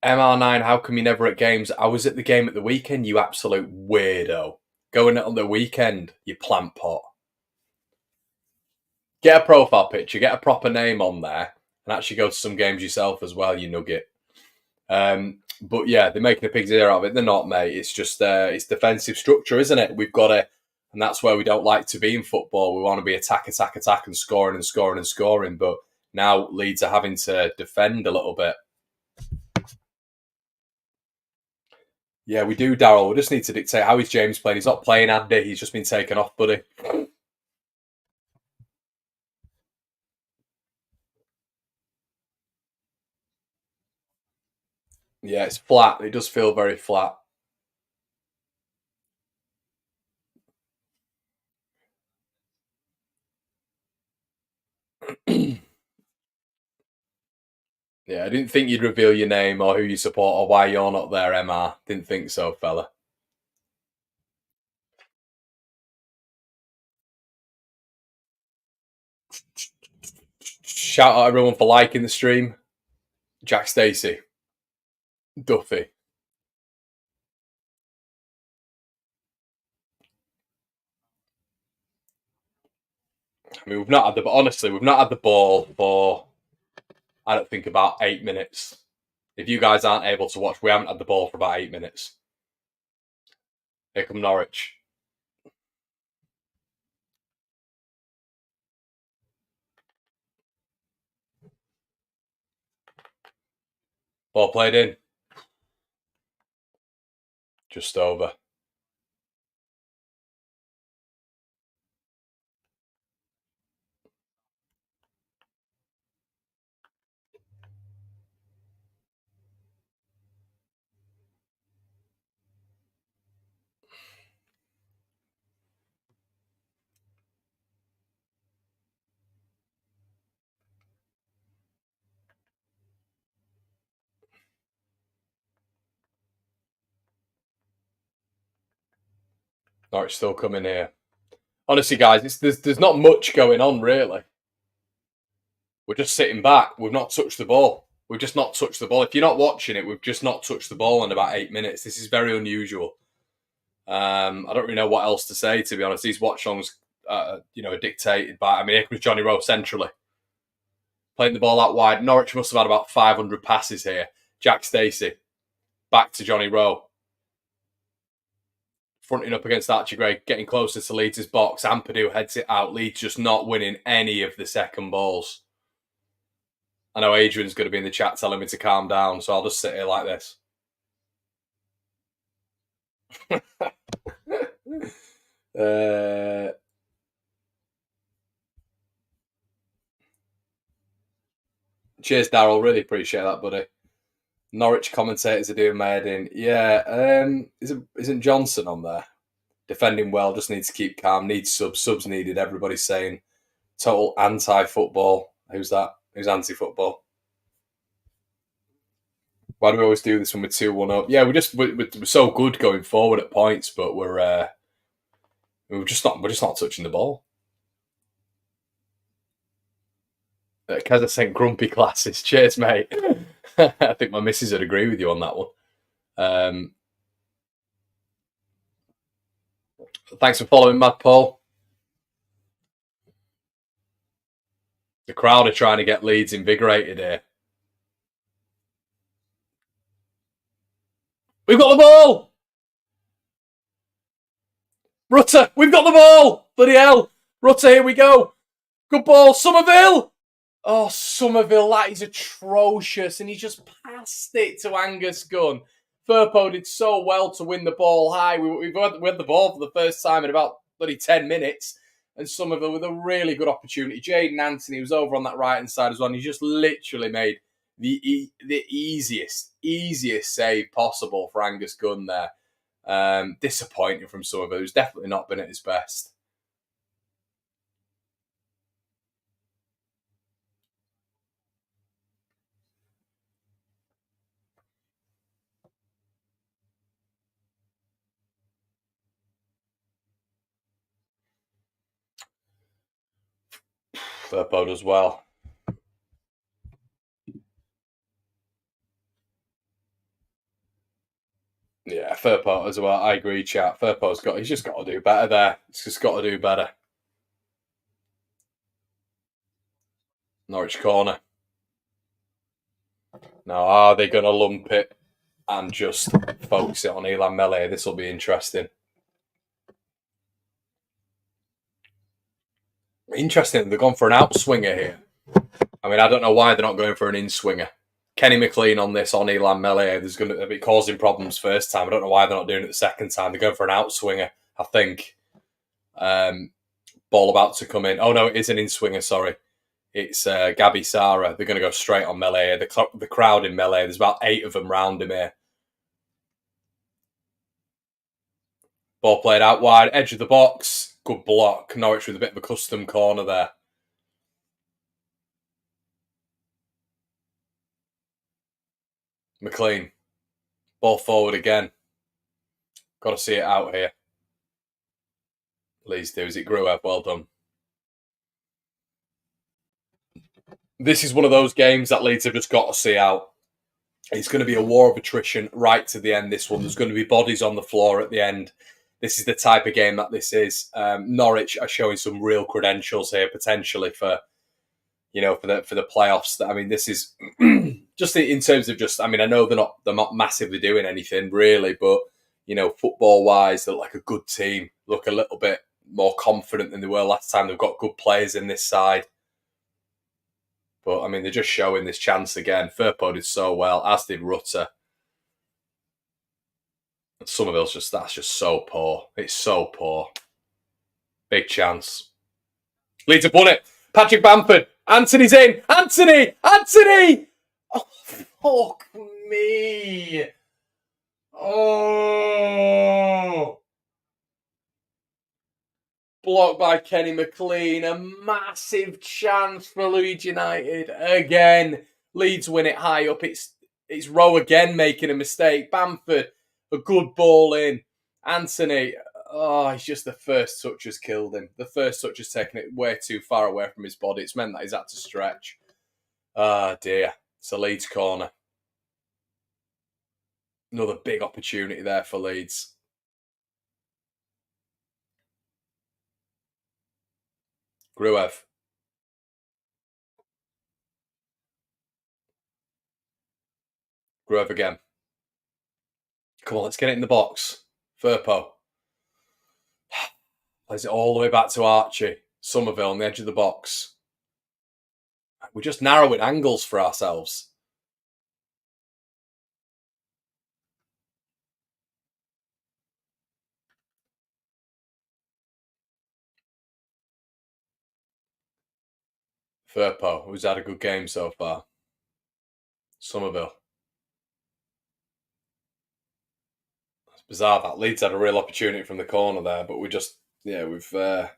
MR9, how come you're never at games? I was at the game at the weekend, you absolute weirdo. Going on the weekend, you plant pot. Get a profile picture, get a proper name on there, and actually go to some games yourself as well, you nugget. But yeah, they're making a pig's ear out of it. They're not, mate. It's just it's defensive structure, isn't it? We've got to, and that's where we don't like to be in football. We want to be attack, and scoring. But now Leeds are having to defend a little bit. Yeah, we do, Daryl. We just need to dictate how is James playing. He's not playing, Andy. He's just been taken off, buddy. Yeah, it's flat. It does feel very flat. Yeah, I didn't think you'd reveal your name or who you support or why you're not there, MR. Didn't think so, fella. Shout out everyone for liking the stream. Jack Stacey. Duffy. I mean, we've not had the ball for, I don't think, about 8 minutes. If you guys aren't able to watch, we haven't had the ball for about 8 minutes. Here come Norwich. Ball played in. Just over. Norwich still coming here. Honestly, guys, there's not much going on, really. We're just sitting back. We've not touched the ball. We've just not touched the ball. If you're not watching it, we've just not touched the ball in about 8 minutes. This is very unusual. I don't really know what else to say, to be honest. These watch-alongs, are dictated by... I mean, here comes Johnny Rowe centrally. Playing the ball out wide. Norwich must have had about 500 passes here. Jack Stacey. Back to Johnny Rowe. Fronting up against Archie Gray, getting closer to Leeds' box. Ampadu heads it out. Leeds just not winning any of the second balls. I know Adrian's going to be in the chat telling me to calm down, so I'll just sit here like this. Cheers, Daryl. Really appreciate that, buddy. Norwich commentators are doing my head in. Yeah, isn't Johnson on there? Defending well, just needs to keep calm. Needs subs. Subs needed. Everybody's saying total anti-football. Who's that? Who's anti-football? Why do we always do this when we're 2-1 up? Yeah, we're so good going forward at points, but we're just not touching the ball. Keza sent grumpy classes. Cheers, mate. I think my missus would agree with you on that one. Thanks for following, Mad Paul. The crowd are trying to get Leeds invigorated here. We've got the ball! Rutter, we've got the ball! Bloody hell! Rutter, here we go! Good ball, Somerville! Oh, Somerville, that is atrocious. And he just passed it to Angus Gunn. Firpo did so well to win the ball high. We had the ball for the first time in about bloody 10 minutes. And Somerville with a really good opportunity. Jaden Anthony was over on that right-hand side as well. And he just literally made the easiest save possible for Angus Gunn there. Disappointing from Somerville, who's definitely not been at his best. Firpo does well. Yeah, Firpo as well. I agree, chat. He's just got to do better there. He's just got to do better. Norwich corner. Now, are they going to lump it and just focus it on Elan Melee? This will be interesting. Interesting. They've gone for an outswinger here. I mean, I don't know why they're not going for an in-swinger. Kenny McLean on this, on Elan Melee. There's going to be causing problems first time. I don't know why they're not doing it the second time. They're going for an outswinger, I think. Ball about to come in. Oh, no, it is an in-swinger, sorry. It's Gabby Sara. They're going to go straight on Melee. The crowd in Melee, there's about 8 of them round him here. Ball played out wide, edge of the box. Good block. Norwich with a bit of a custom corner there. McLean. Ball forward again. Got to see it out here. Leeds do. Is it Gruev? Well done. This is one of those games that Leeds have just got to see out. It's going to be a war of attrition right to the end, this one. There's going to be bodies on the floor at the end. This is the type of game that this is. Norwich are showing some real credentials here, potentially for the playoffs. I mean, this is just in terms of just, I mean, I know they're not massively doing anything really, but football wise, they're like a good team. Look a little bit more confident than they were last time. They've got good players in this side. But I mean, they're just showing this chance again. Firpo did so well, as did Rutter. Somerville's that's just so poor. It's so poor. Big chance. Leeds have won it. Patrick Bamford. Anthony's in. Anthony! Oh, fuck me. Oh. Blocked by Kenny McLean. A massive chance for Leeds United. Again, Leeds win it high up. It's Rowe again making a mistake. Bamford, a good ball in. Anthony, it's just the first touch has killed him. The first touch has taken it way too far away from his body. It's meant that he's had to stretch. Ah, dear. It's a Leeds corner. Another big opportunity there for Leeds. Gruev. Gruev again. Come on, let's get it in the box. Firpo. Plays it all the way back to Archie. Somerville on the edge of the box. We're just narrowing angles for ourselves. Firpo, who's had a good game so far. Somerville. It's bizarre that Leeds had a real opportunity from the corner there, but we've just elected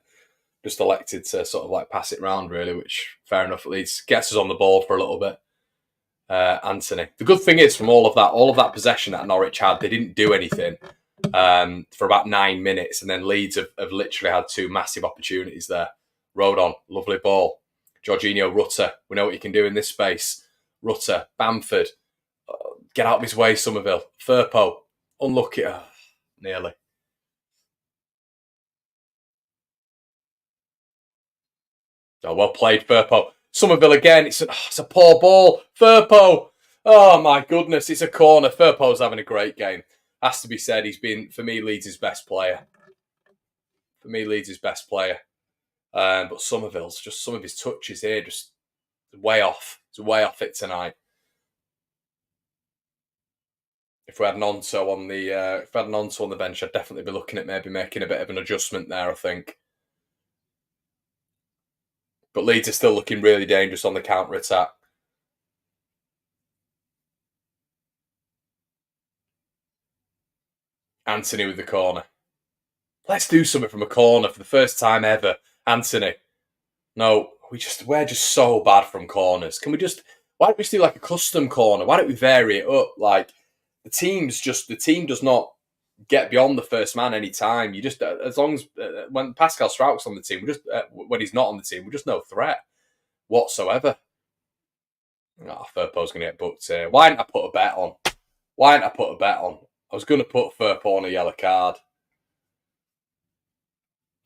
to sort of like pass it round really, which fair enough. At Leeds gets us on the ball for a little bit. Anthony. The good thing is from all of that possession that Norwich had, they didn't do anything for about 9 minutes, and then Leeds have literally had two massive opportunities there. Rodon, lovely ball. Jorginho, Rutter, we know what you can do in this space. Rutter, Bamford, get out of his way, Somerville. Firpo, unlucky, nearly. Oh, well played, Firpo. Somerville again, it's a poor ball. Firpo, oh my goodness, it's a corner. Firpo's having a great game. Has to be said, he's been, for me, Leeds' best player. But Somerville's just some of his touches here, just way off. It's way off it tonight. If we had Nonso on the bench, I'd definitely be looking at maybe making a bit of an adjustment there, I think. But Leeds are still looking really dangerous on the counter attack. Anthony with the corner. Let's do something from a corner for the first time ever. Anthony. No, we're just so bad from corners. Why don't we just do like a custom corner? Why don't we vary it up? Like the team does not get beyond the first man any time. You just as long as when Pascal Strouk's on the team, when he's not on the team, we're just no threat whatsoever. Firpo's going to get booked here. Why didn't I put a bet on? I was going to put Firpo on a yellow card.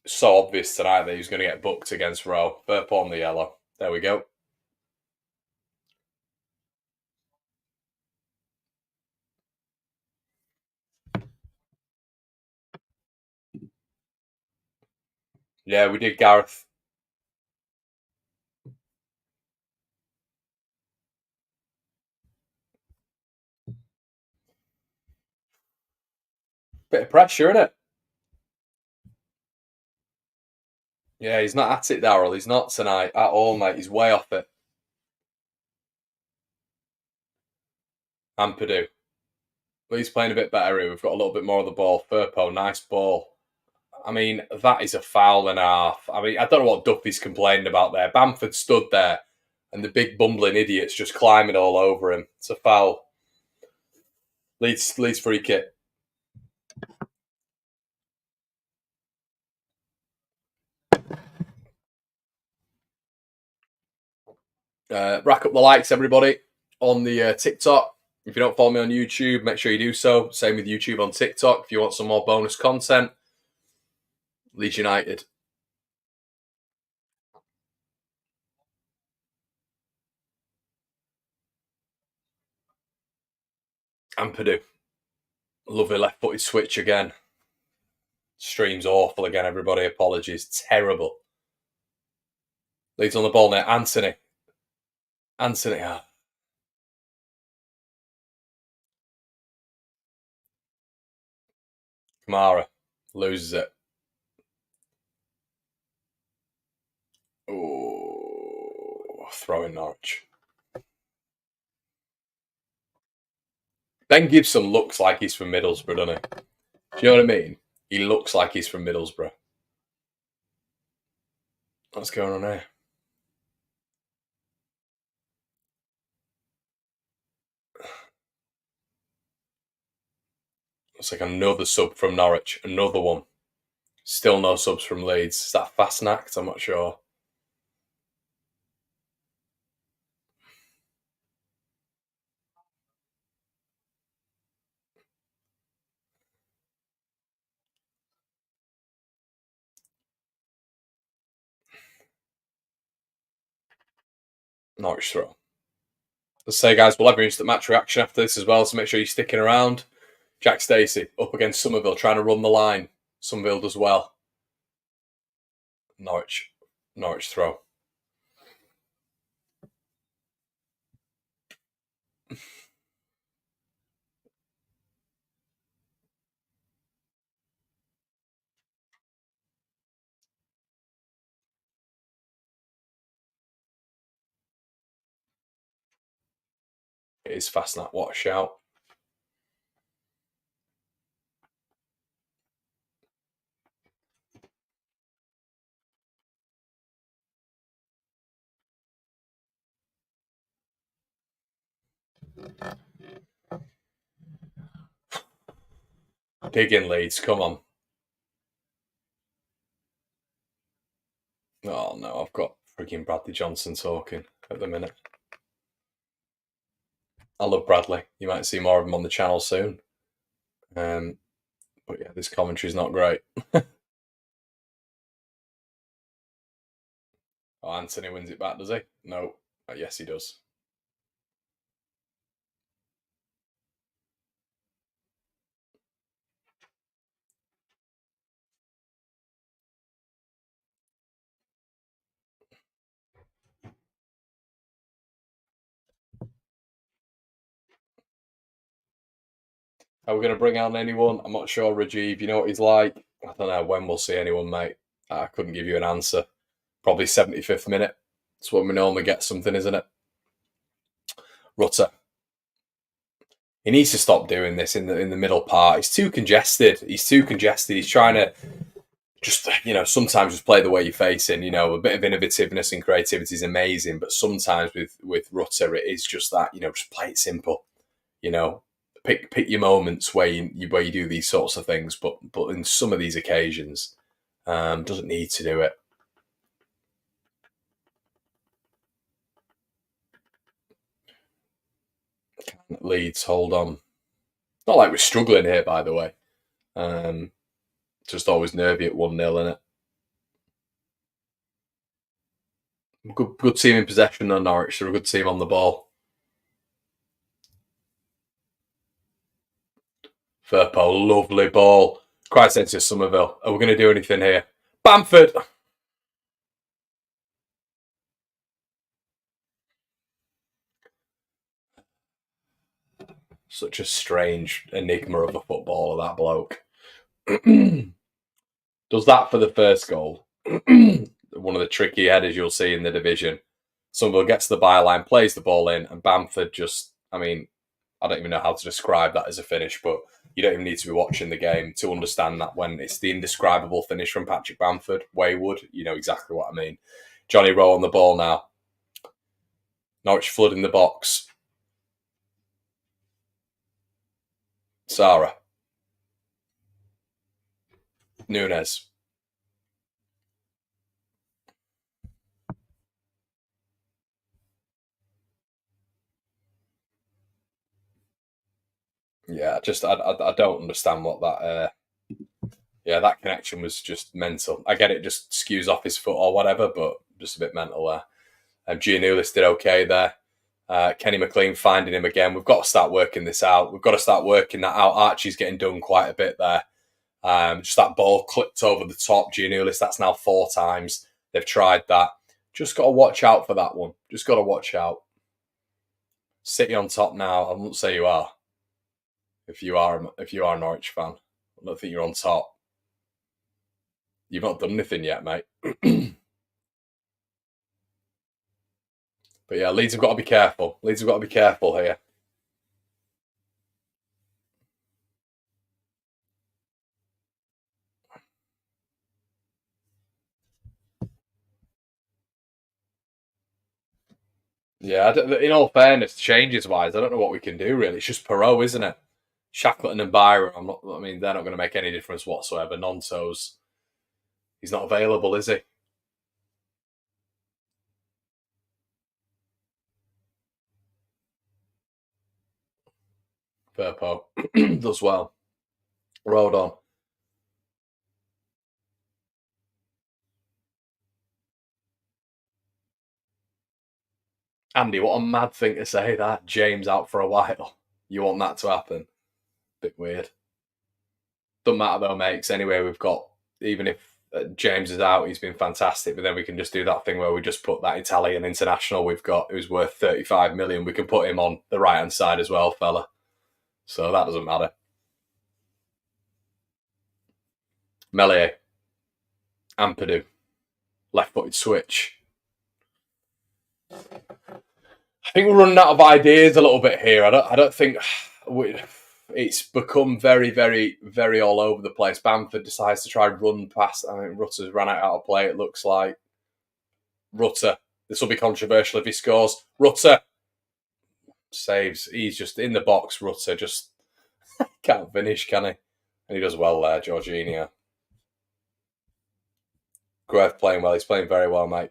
It's so obvious tonight that he was going to get booked against Rowe. Firpo on the yellow. There we go. Yeah, we did, Gareth. Bit of pressure, isn't it? Yeah, he's not at it, Darryl. He's not tonight at all, mate. He's way off it. Ampadu. But he's playing a bit better here. We've got a little bit more of the ball. Firpo, nice ball. I mean, that is a foul and a half. I mean, I don't know what Duffy's complaining about there. Bamford stood there and the big bumbling idiot's just climbing all over him. It's a foul. Leeds free kick. Rack up the likes, everybody, on the TikTok. If you don't follow me on YouTube, make sure you do so. Same with YouTube on TikTok. If you want some more bonus content, Leeds United. Ampadu. Lovely left-footed switch again. Stream's awful again, everybody. Apologies. Terrible. Leeds on the ball now. Anthony. Kamara loses it. Oh, throwing Norwich. Ben Gibson looks like he's from Middlesbrough, doesn't he? Do you know what I mean? He looks like he's from Middlesbrough. What's going on here? It's like another sub from Norwich. Another one. Still no subs from Leeds. Is that Fastnacht? I'm not sure. Norwich throw. Let's say, guys, we'll have your instant match reaction after this as well, so make sure you're sticking around. Jack Stacey up against Somerville, trying to run the line. Somerville does well. Norwich throw. It is Fastnacht. What a shout. Dig in, Leeds. Come on. Oh, no. I've got freaking Bradley Johnson talking at the minute. I love Bradley. You might see more of him on the channel soon. But yeah, this commentary is not great. Oh, Anthony wins it back, does he? No. Yes, he does. Are we going to bring on anyone? I'm not sure, Rajiv. You know what he's like? I don't know when we'll see anyone, mate. I couldn't give you an answer. Probably 75th minute. That's when we normally get something, isn't it? Rutter. He needs to stop doing this in the middle part. He's too congested. He's trying to just, sometimes just play the way you're facing. A bit of innovativeness and creativity is amazing, but sometimes with Rutter, it is just that, just play it simple. Pick your moments where you do these sorts of things, but in some of these occasions, doesn't need to do it. Leeds, hold on. Not like we're struggling here, by the way. Just always nervy at 1-0, innit? Good team in possession though, Norwich. They're a good team on the ball. Firpo, lovely ball. Quite sent to Somerville. Are we going to do anything here? Bamford! Such a strange enigma of a footballer, that bloke. Does that for the first goal. One of the tricky headers you'll see in the division. Somerville gets the byline, plays the ball in, and Bamford just, I don't even know how to describe that as a finish, but you don't even need to be watching the game to understand that when it's the indescribable finish from Patrick Bamford, Wayward, you know exactly what I mean. Johnny Rowe on the ball now. Norwich flooding the box. Sarah. Nunes. Yeah, I don't understand what that. That connection was just mental. I get it, just skews off his foot or whatever, but just a bit mental there. Giannoulis did okay there. Kenny McLean finding him again. We've got to start working this out. We've got to start working that out. Archie's getting done quite a bit there. Just that ball clipped over the top. Giannoulis, that's now 4 times they've tried that. Just got to watch out for that one. Just got to watch out. City on top now. I won't say you are. If you are a Norwich fan, I don't think you're on top. You've not done anything yet, mate. But yeah, Leeds have got to be careful. Leeds have got to be careful here. Yeah, in all fairness, changes wise, I don't know what we can do really. It's just Perot, isn't it? Shackleton and Byron. They're not going to make any difference whatsoever. Nonso's, he's not available, is he? Purpo does well. Rodon. Andy, what a mad thing to say that. James out for a while. You want that to happen? Bit weird. Doesn't matter though, mates. Anyway, we've got, even if James is out, he's been fantastic. But then we can just do that thing where we just put that Italian international we've got, who's worth 35 million. We can put him on the right hand side as well, fella. So that doesn't matter. Melee, Ampadu, left-footed switch. I think we're running out of ideas a little bit here. I don't think it's become very, very, very all over the place. Bamford decides to try and run past. I mean, Rutter's ran out of play. It looks like Rutter. This will be controversial if he scores. Rutter saves. He's just in the box. Rutter just can't finish, can he? And he does well there, Jorginho. Gruev playing well. He's playing very well, mate.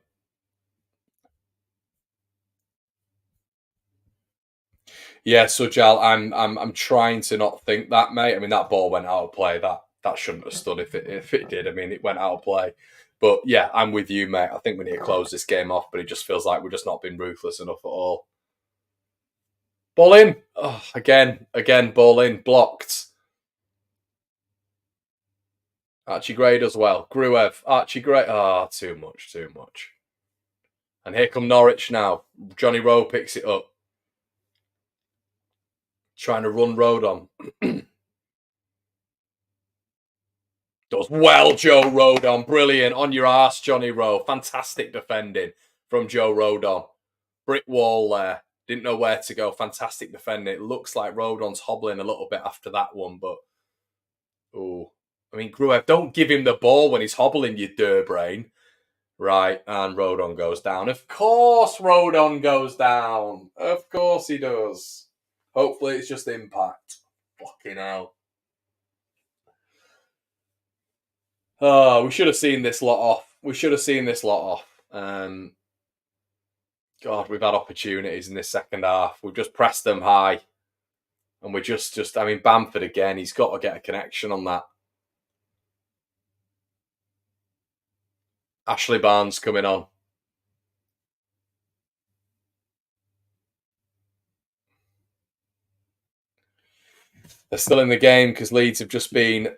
Yeah, so Jal, I'm trying to not think that, mate. I mean, that ball went out of play. That shouldn't have stood if it did. I mean, it went out of play. But yeah, I'm with you, mate. I think we need to close this game off, but it just feels like we've just not been ruthless enough at all. Ball in. Oh, again, ball in. Blocked. Archie Gray does well. Gruev. Archie Gray. Ah, too much. And here come Norwich now. Johnny Rowe picks it up. Trying to run Rodon. Does well, Joe Rodon. Brilliant. On your arse, Johnny Rowe. Fantastic defending from Joe Rodon. Brick wall there. Didn't know where to go. Fantastic defending. It looks like Rodon's hobbling a little bit after that one, but oh, I mean, Gruev, don't give him the ball when he's hobbling, you brain. Right, and Rodon goes down. Of course Rodon goes down. Of course he does. Hopefully it's just impact. Fucking hell. Oh, we should have seen this lot off. God, we've had opportunities in this second half. We've just pressed them high. And we're just I mean, Bamford again, he's got to get a connection on that. Ashley Barnes coming on. They're still in the game because Leeds have just been.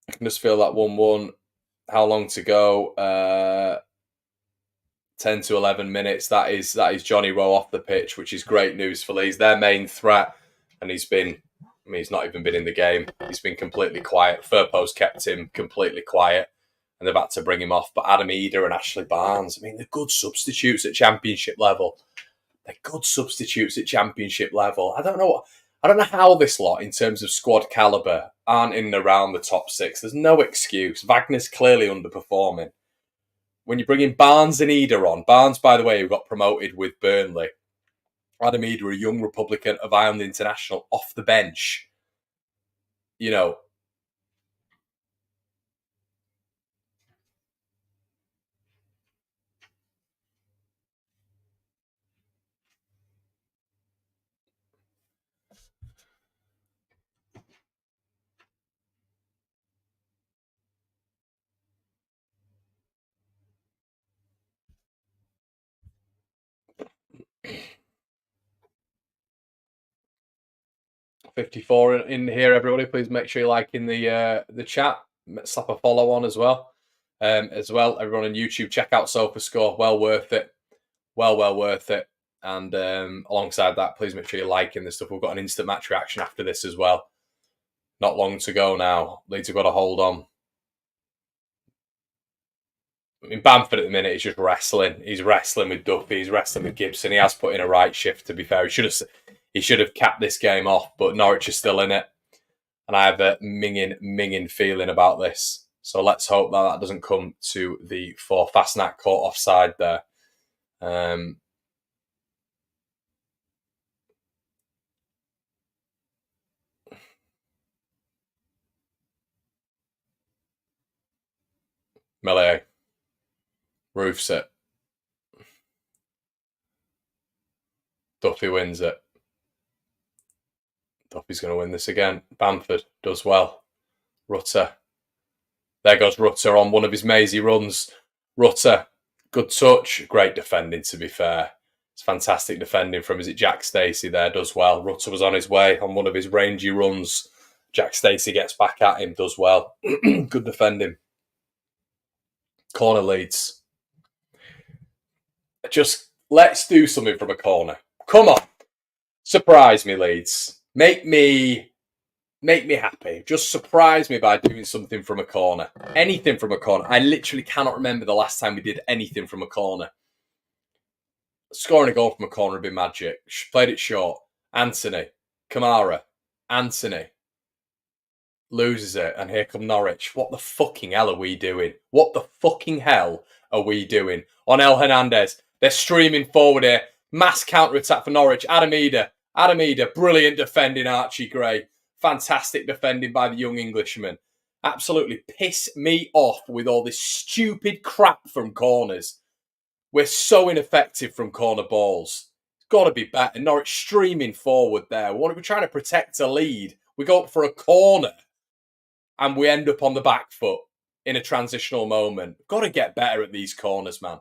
I can just feel that 1-1. How long to go? 10 to 11 minutes. That is Johnny Rowe off the pitch, which is great news for Leeds. Their main threat, and he's not even been in the game. He's been completely quiet. Firpo's kept him completely quiet, and they've had to bring him off. But Adam Eder and Ashley Barnes, I mean, they're good substitutes at Championship level. I don't know how this lot, in terms of squad calibre, aren't in and around the top 6. There's no excuse. Wagner's clearly underperforming. When you bring in Barnes and Eder on, Barnes, by the way, who got promoted with Burnley, Adam Eder, a young Republican of Ireland international, off the bench. You know, 54 in here, everybody. Please make sure you're liking the chat. Slap a follow on as well. Everyone on YouTube, check out SofaScore. Well worth it. Well worth it. And alongside that, please make sure you're liking this stuff. We've got an instant match reaction after this as well. Not long to go now. Leeds have got to hold on. I mean, Bamford at the minute is just wrestling. He's wrestling with Duffy. He's wrestling with Gibson. He has put in a right shift, to be fair. He should have capped this game off, but Norwich is still in it. And I have a minging feeling about this. So let's hope that doesn't come to the fore. Fastnack caught offside there. Melee. Roofs it. Duffy wins it. Duffy's going to win this again. Bamford does well. Rutter. There goes Rutter on one of his mazy runs. Rutter, good touch. Great defending, to be fair. It's fantastic defending from, is it Jack Stacey there, does well. Rutter was on his way on one of his rangy runs. Jack Stacey gets back at him, does well. Good defending. Corner Leeds. Just let's do something from a corner. Come on. Surprise me, Leeds. Make me happy. Just surprise me by doing something from a corner. Anything from a corner. I literally cannot remember the last time we did anything from a corner. Scoring a goal from a corner would be magic. Played it short. Anthony. Kamara. Anthony. Loses it. And here come Norwich. What the fucking hell are we doing? What the fucking hell are we doing? On El Hernandez. They're streaming forward here. Mass counter-attack for Norwich. Adam Eder. Brilliant defending, Archie Gray. Fantastic defending by the young Englishman. Absolutely piss me off with all this stupid crap from corners. We're so ineffective from corner balls. It's got to be better. Norwich streaming forward there. We're trying to protect a lead. We go up for a corner and we end up on the back foot in a transitional moment. Got to get better at these corners, man.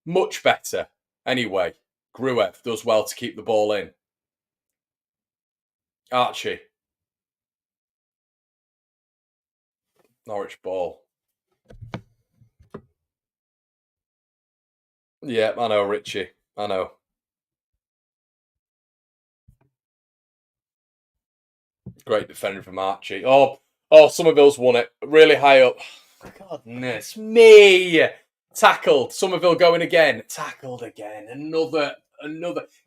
Much better. Anyway, Gruev does well to keep the ball in. Archie. Norwich ball. Yeah, I know, Richie. I know. Great defending from Archie. Oh, Somerville's won it. Really high up. Goodness me. Tackled. Somerville going again. Tackled again. Another.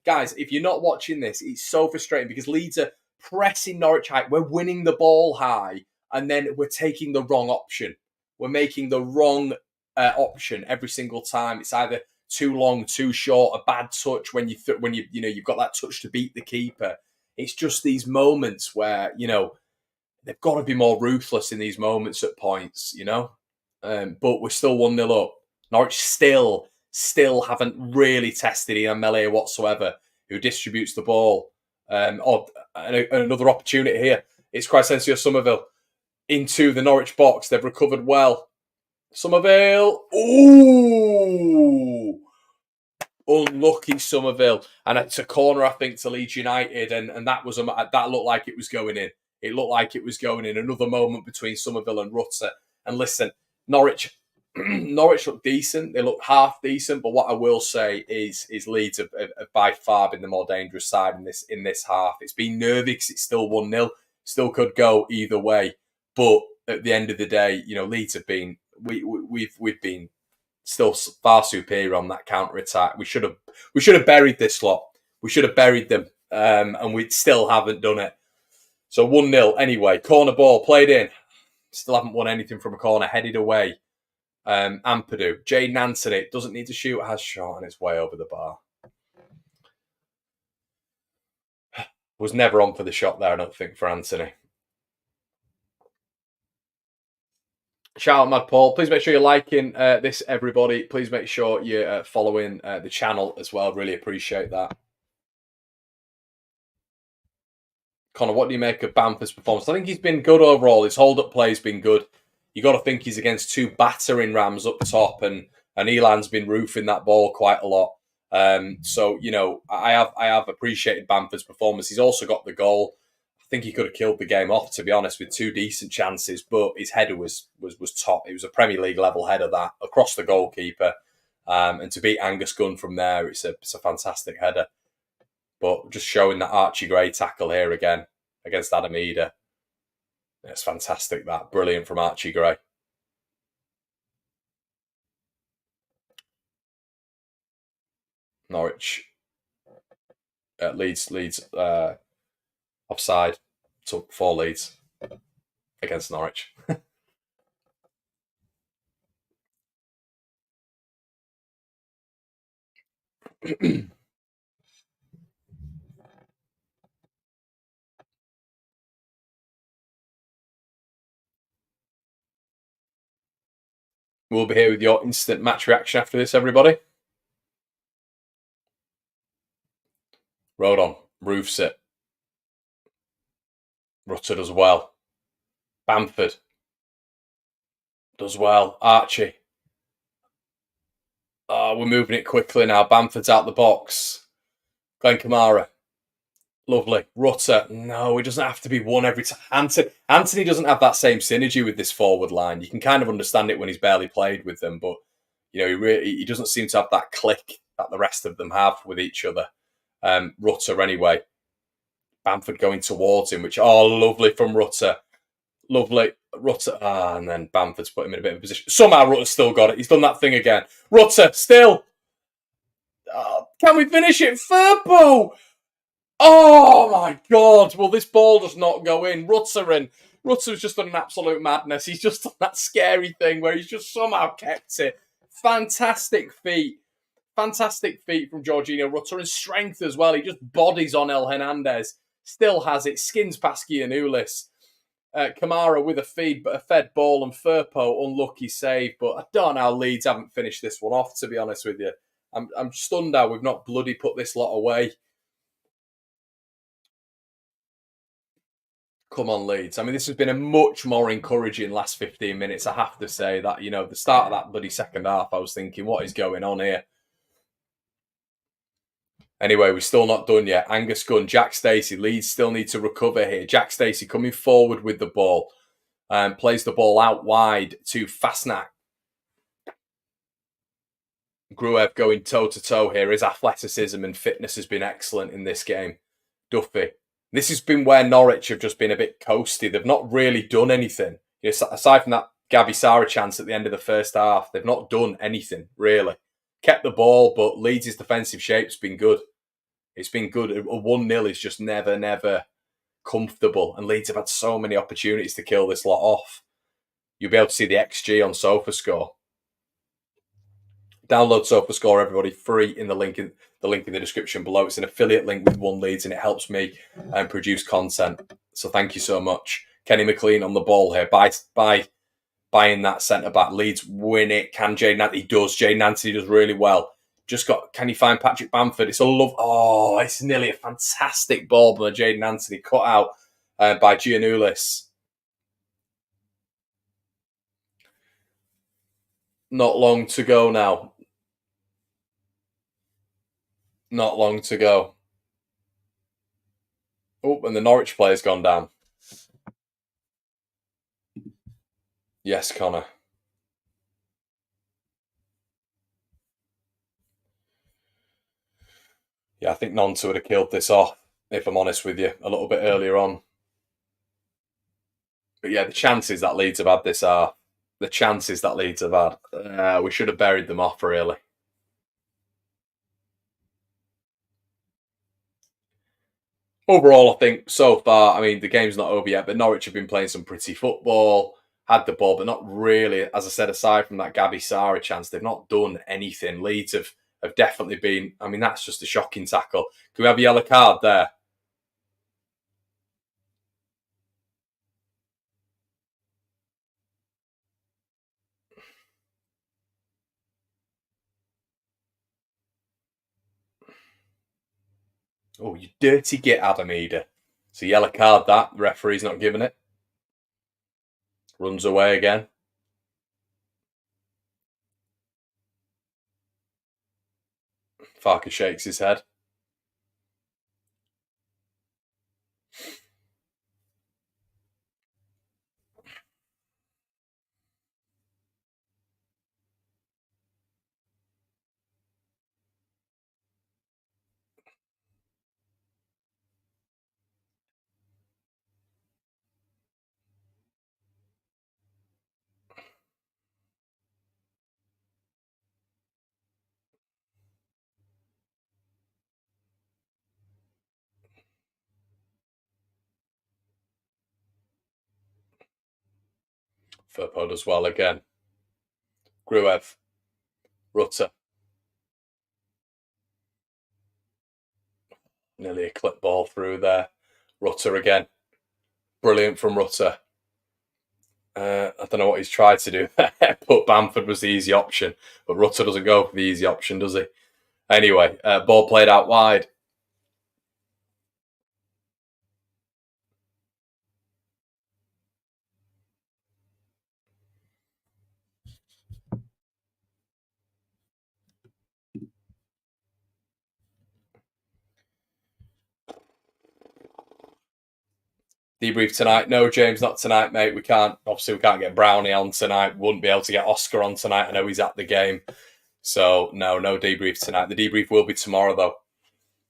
Guys, if you're not watching this, it's so frustrating because Leeds are pressing Norwich high. We're winning the ball high and then we're taking the wrong option. We're making the wrong option every single time. It's either too long, too short, a bad touch when you've got that touch to beat the keeper. It's just these moments where, they've got to be more ruthless in these moments at points, but we're still 1-0 up. Norwich still haven't really tested Ian Melee whatsoever, who distributes the ball. Another opportunity here. It's Crescencio Somerville into the Norwich box. They've recovered well. Somerville. Ooh. Unlucky Somerville. And it's a corner, I think, to Leeds United. And that looked like it was going in. It looked like it was going in. Another moment between Somerville and Rutter. And listen, Norwich look decent. They look half decent. But what I will say is Leeds have by far been the more dangerous side in this half. It's been nervy because it's still 1-0. Still could go either way. But at the end of the day, Leeds have been we've been still far superior on that counter attack. We should have buried this lot. We should have buried them, and we still haven't done it. So 1-0 anyway. Corner ball played in. Still haven't won anything from a corner. Headed away. Ampadu. Jaden Anthony doesn't need to shoot. Has shot and it's way over the bar. Was never on for the shot there, I don't think, for Anthony. Shout out Mad Paul. Please make sure you're liking this, everybody. Please make sure you're following the channel as well. Really appreciate that. Connor, what do you make of Bamford's performance? I think he's been good overall. His hold-up play's been good. You got to think he's against two battering Rams up top, and Elan's been roofing that ball quite a lot. So I have appreciated Bamford's performance. He's also got the goal. think he could have killed the game off, to be honest, with 2 decent chances, but his header was top. It was a Premier League level header that across the goalkeeper, and to beat Angus Gunn from there, it's a fantastic header. But just showing that Archie Gray tackle here again against Adam Eder, it's fantastic. That brilliant from Archie Gray. Norwich, Leeds offside, so 4 Leeds against Norwich. We'll be here with your instant match reaction after this, everybody. Rodon roofs it. Rutter does well. Bamford does well. Archie. Oh, we're moving it quickly now. Bamford's out the box. Glenn Kamara. Lovely. Rutter. No, it doesn't have to be one every time. Anthony doesn't have that same synergy with this forward line. You can kind of understand it when he's barely played with them, but he doesn't seem to have that click that the rest of them have with each other. Rutter anyway. Bamford going towards him, which, lovely from Rutter. Lovely. Rutter. And then Bamford's put him in a bit of a position. Somehow Rutter's still got it. He's done that thing again. Rutter, still. Can we finish it? Firpo! Oh, my God. Well, this ball does not go in. Rutter's just done an absolute madness. He's just done that scary thing where he's just somehow kept it. Fantastic feat. Fantastic feat from Jorginho Rutter, and strength as well. He just bodies on El Hernandez. Still has it. Skins past Giannoulis. Kamara with a fed ball, and Firpo, unlucky save. But I don't know how Leeds haven't finished this one off, to be honest with you. I'm stunned how we've not bloody put this lot away. Come on, Leeds. I mean, this has been a much more encouraging last 15 minutes, I have to say. That, the start of that bloody second half, I was thinking, what is going on here? Anyway, we're still not done yet. Angus Gunn, Jack Stacey. Leeds still need to recover here. Jack Stacey coming forward with the ball. Plays the ball out wide to Fasnacht. Gruev going toe-to-toe here. His athleticism and fitness has been excellent in this game. Duffy. This has been where Norwich have just been a bit coasty. They've not really done anything. Aside from that Gabi Sara chance at the end of the first half, they've not done anything, really. Kept the ball, but Leeds' defensive shape's been good. It's been good. A 1-0 is just never comfortable. And Leeds have had so many opportunities to kill this lot off. You'll be able to see the XG on SofaScore. Download SofaScore, everybody, free in the link in the description below. It's an affiliate link with One Leeds, and it helps me produce content. So thank you so much. Kenny McLean on the ball here. Buying that centre-back. Leeds win it. Can Jayden Anthony? He does. Jayden Anthony does really well. Can you find Patrick Bamford? It's it's nearly a fantastic ball by Jayden Anthony, cut out by Giannoulis. Not long to go now. Not long to go. Oh, and the Norwich player's gone down. Yes, Connor. Yeah, I think Nonto would have killed this off, if I'm honest with you, a little bit earlier on. But yeah, the chances that Leeds have had this are the chances that Leeds have had. We should have buried them off, really. Overall, I think so far, I mean, the game's not over yet, but Norwich have been playing some pretty football, had the ball, but not really. As I said, aside from that Gabi Sara chance, they've not done anything. Leeds have definitely been, I mean, that's just a shocking tackle. Can we have a yellow card there? Oh, you dirty git, Adam Eder. It's a yellow card, that. The referee's not giving it. Runs away again. Farker shakes his head. Verpo does well again. Gruev. Rutter. Nearly a clip ball through there. Rutter again. Brilliant from Rutter. I don't know what he's tried to do there, but Bamford was the easy option. But Rutter doesn't go for the easy option, does he? Anyway, ball played out wide. Debrief tonight? No, James, not tonight, mate. We can't get Brownie on tonight. Wouldn't be able to get Oscar on tonight. I know he's at the game. So, no debrief tonight. The debrief will be tomorrow, though.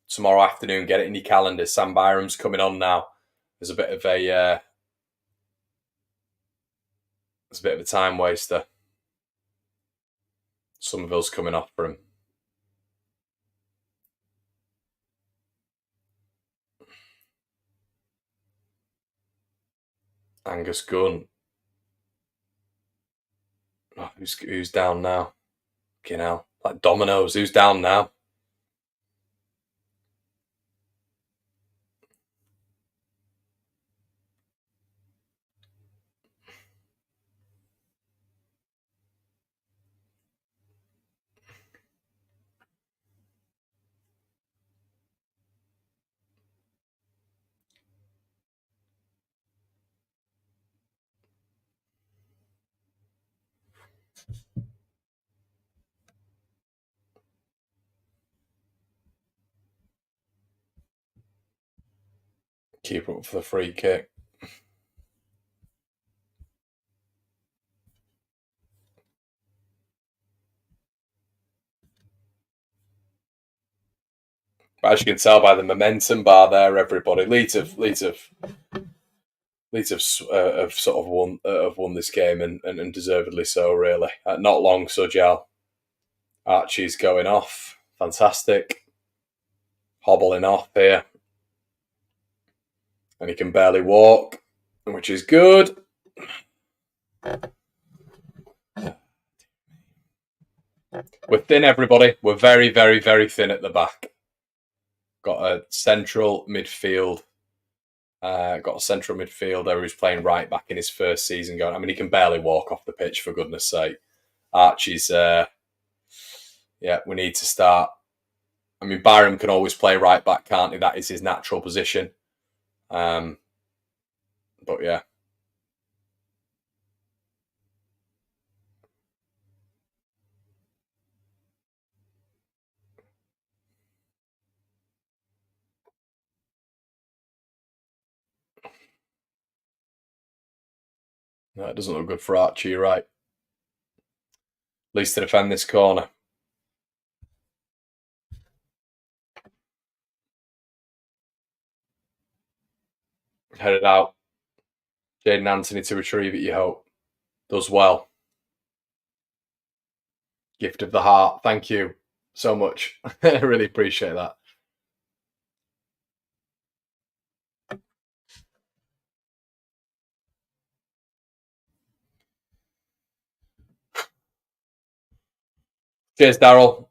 Tomorrow afternoon. Get it in your calendar. Sam Byram's coming on now. There's a bit of a time waster. Somerville's coming off for him. Angus Gunn. Oh, who's down now? Fucking hell. Like dominoes. Who's down now? Keep up for the free kick. But as you can tell by the momentum bar there, everybody, Leeds have sort of won this game and deservedly so. Really, not long, Sujal. Archie's going off, fantastic, hobbling off here, and he can barely walk, which is good. We're thin, everybody. We're very, very, very thin at the back. Got a central midfielder who's playing right back in his first season going. I mean, he can barely walk off the pitch, for goodness sake. Archie's, we need to start. I mean, Byram can always play right back, can't he? That is his natural position. But yeah. No, it doesn't look good for Archie, you're right. At least to defend this corner. Headed out. Jaden Anthony to retrieve it, you hope. Does well. Gift of the heart. Thank you so much. I really appreciate that. Cheers, Daryl.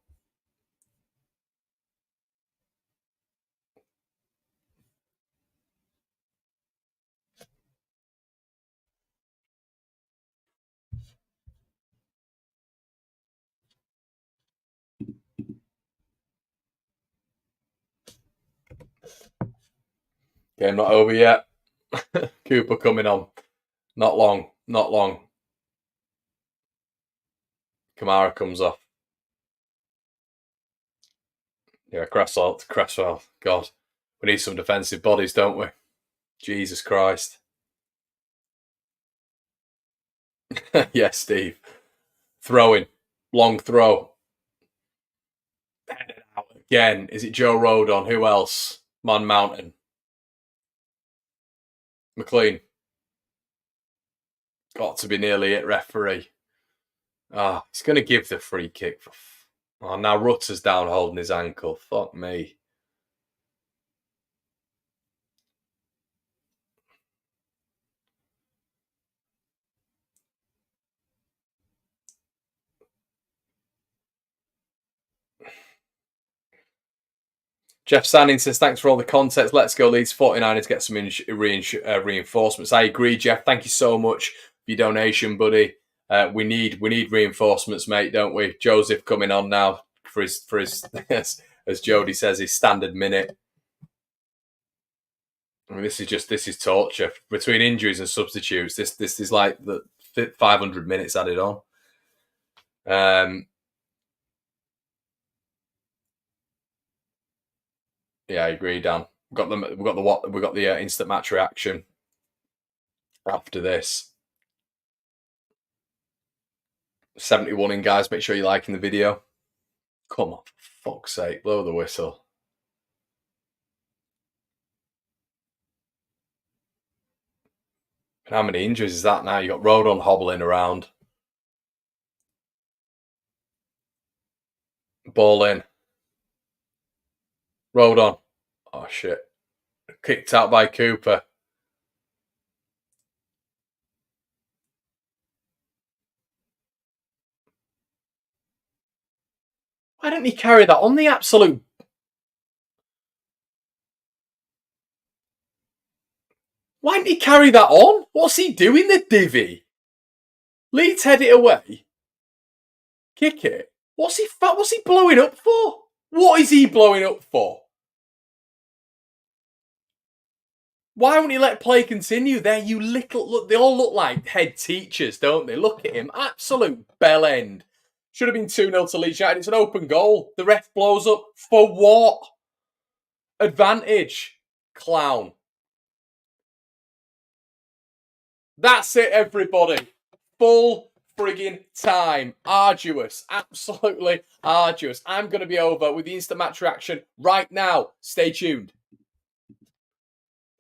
Game not over yet. Cooper coming on. Not long. Kamara comes off. Yeah, Cresswell. God, we need some defensive bodies, don't we? Jesus Christ. Yes, Steve. Throwing. Long throw. Headed out again. Is it Joe Rodon? Who else? Mon Mountain. McLean. Got to be nearly it, referee. He's going to give the free kick. Now Rutter's down holding his ankle. Fuck me. Jeff Sanning says, thanks for all the context. Let's go Leeds 49ers, get some reinforcements. I agree, Jeff. Thank you so much for your donation, buddy. We need reinforcements, mate, don't we? Joseph coming on now for his as Jody says, his standard minute. I mean, this is torture. Between injuries and substitutes, this is like the 500 minutes added on. Yeah, I agree, Dan. We got the instant match reaction after this. 71 in, guys. Make sure you're liking the video. Come on, for fuck's sake, blow the whistle. And how many injuries is that now? You got Rodon hobbling around. Ball in. Rodon. Oh shit. Kicked out by Cooper. Why didn't he carry that on the absolute? Why didn't he carry that on? What's he doing, the divvy? Leeds head it away. Kick it. What's he blowing up for? What is he blowing up for? Why won't he let play continue there? You little look. They all look like head teachers, don't they? Look at him. Absolute bell end. Should have been 2-0 to Leeds United. It's an open goal. The ref blows up. For what? Advantage. Clown. That's it, everybody. Full frigging time. Arduous. Absolutely arduous. I'm going to be over with the instant match reaction right now. Stay tuned.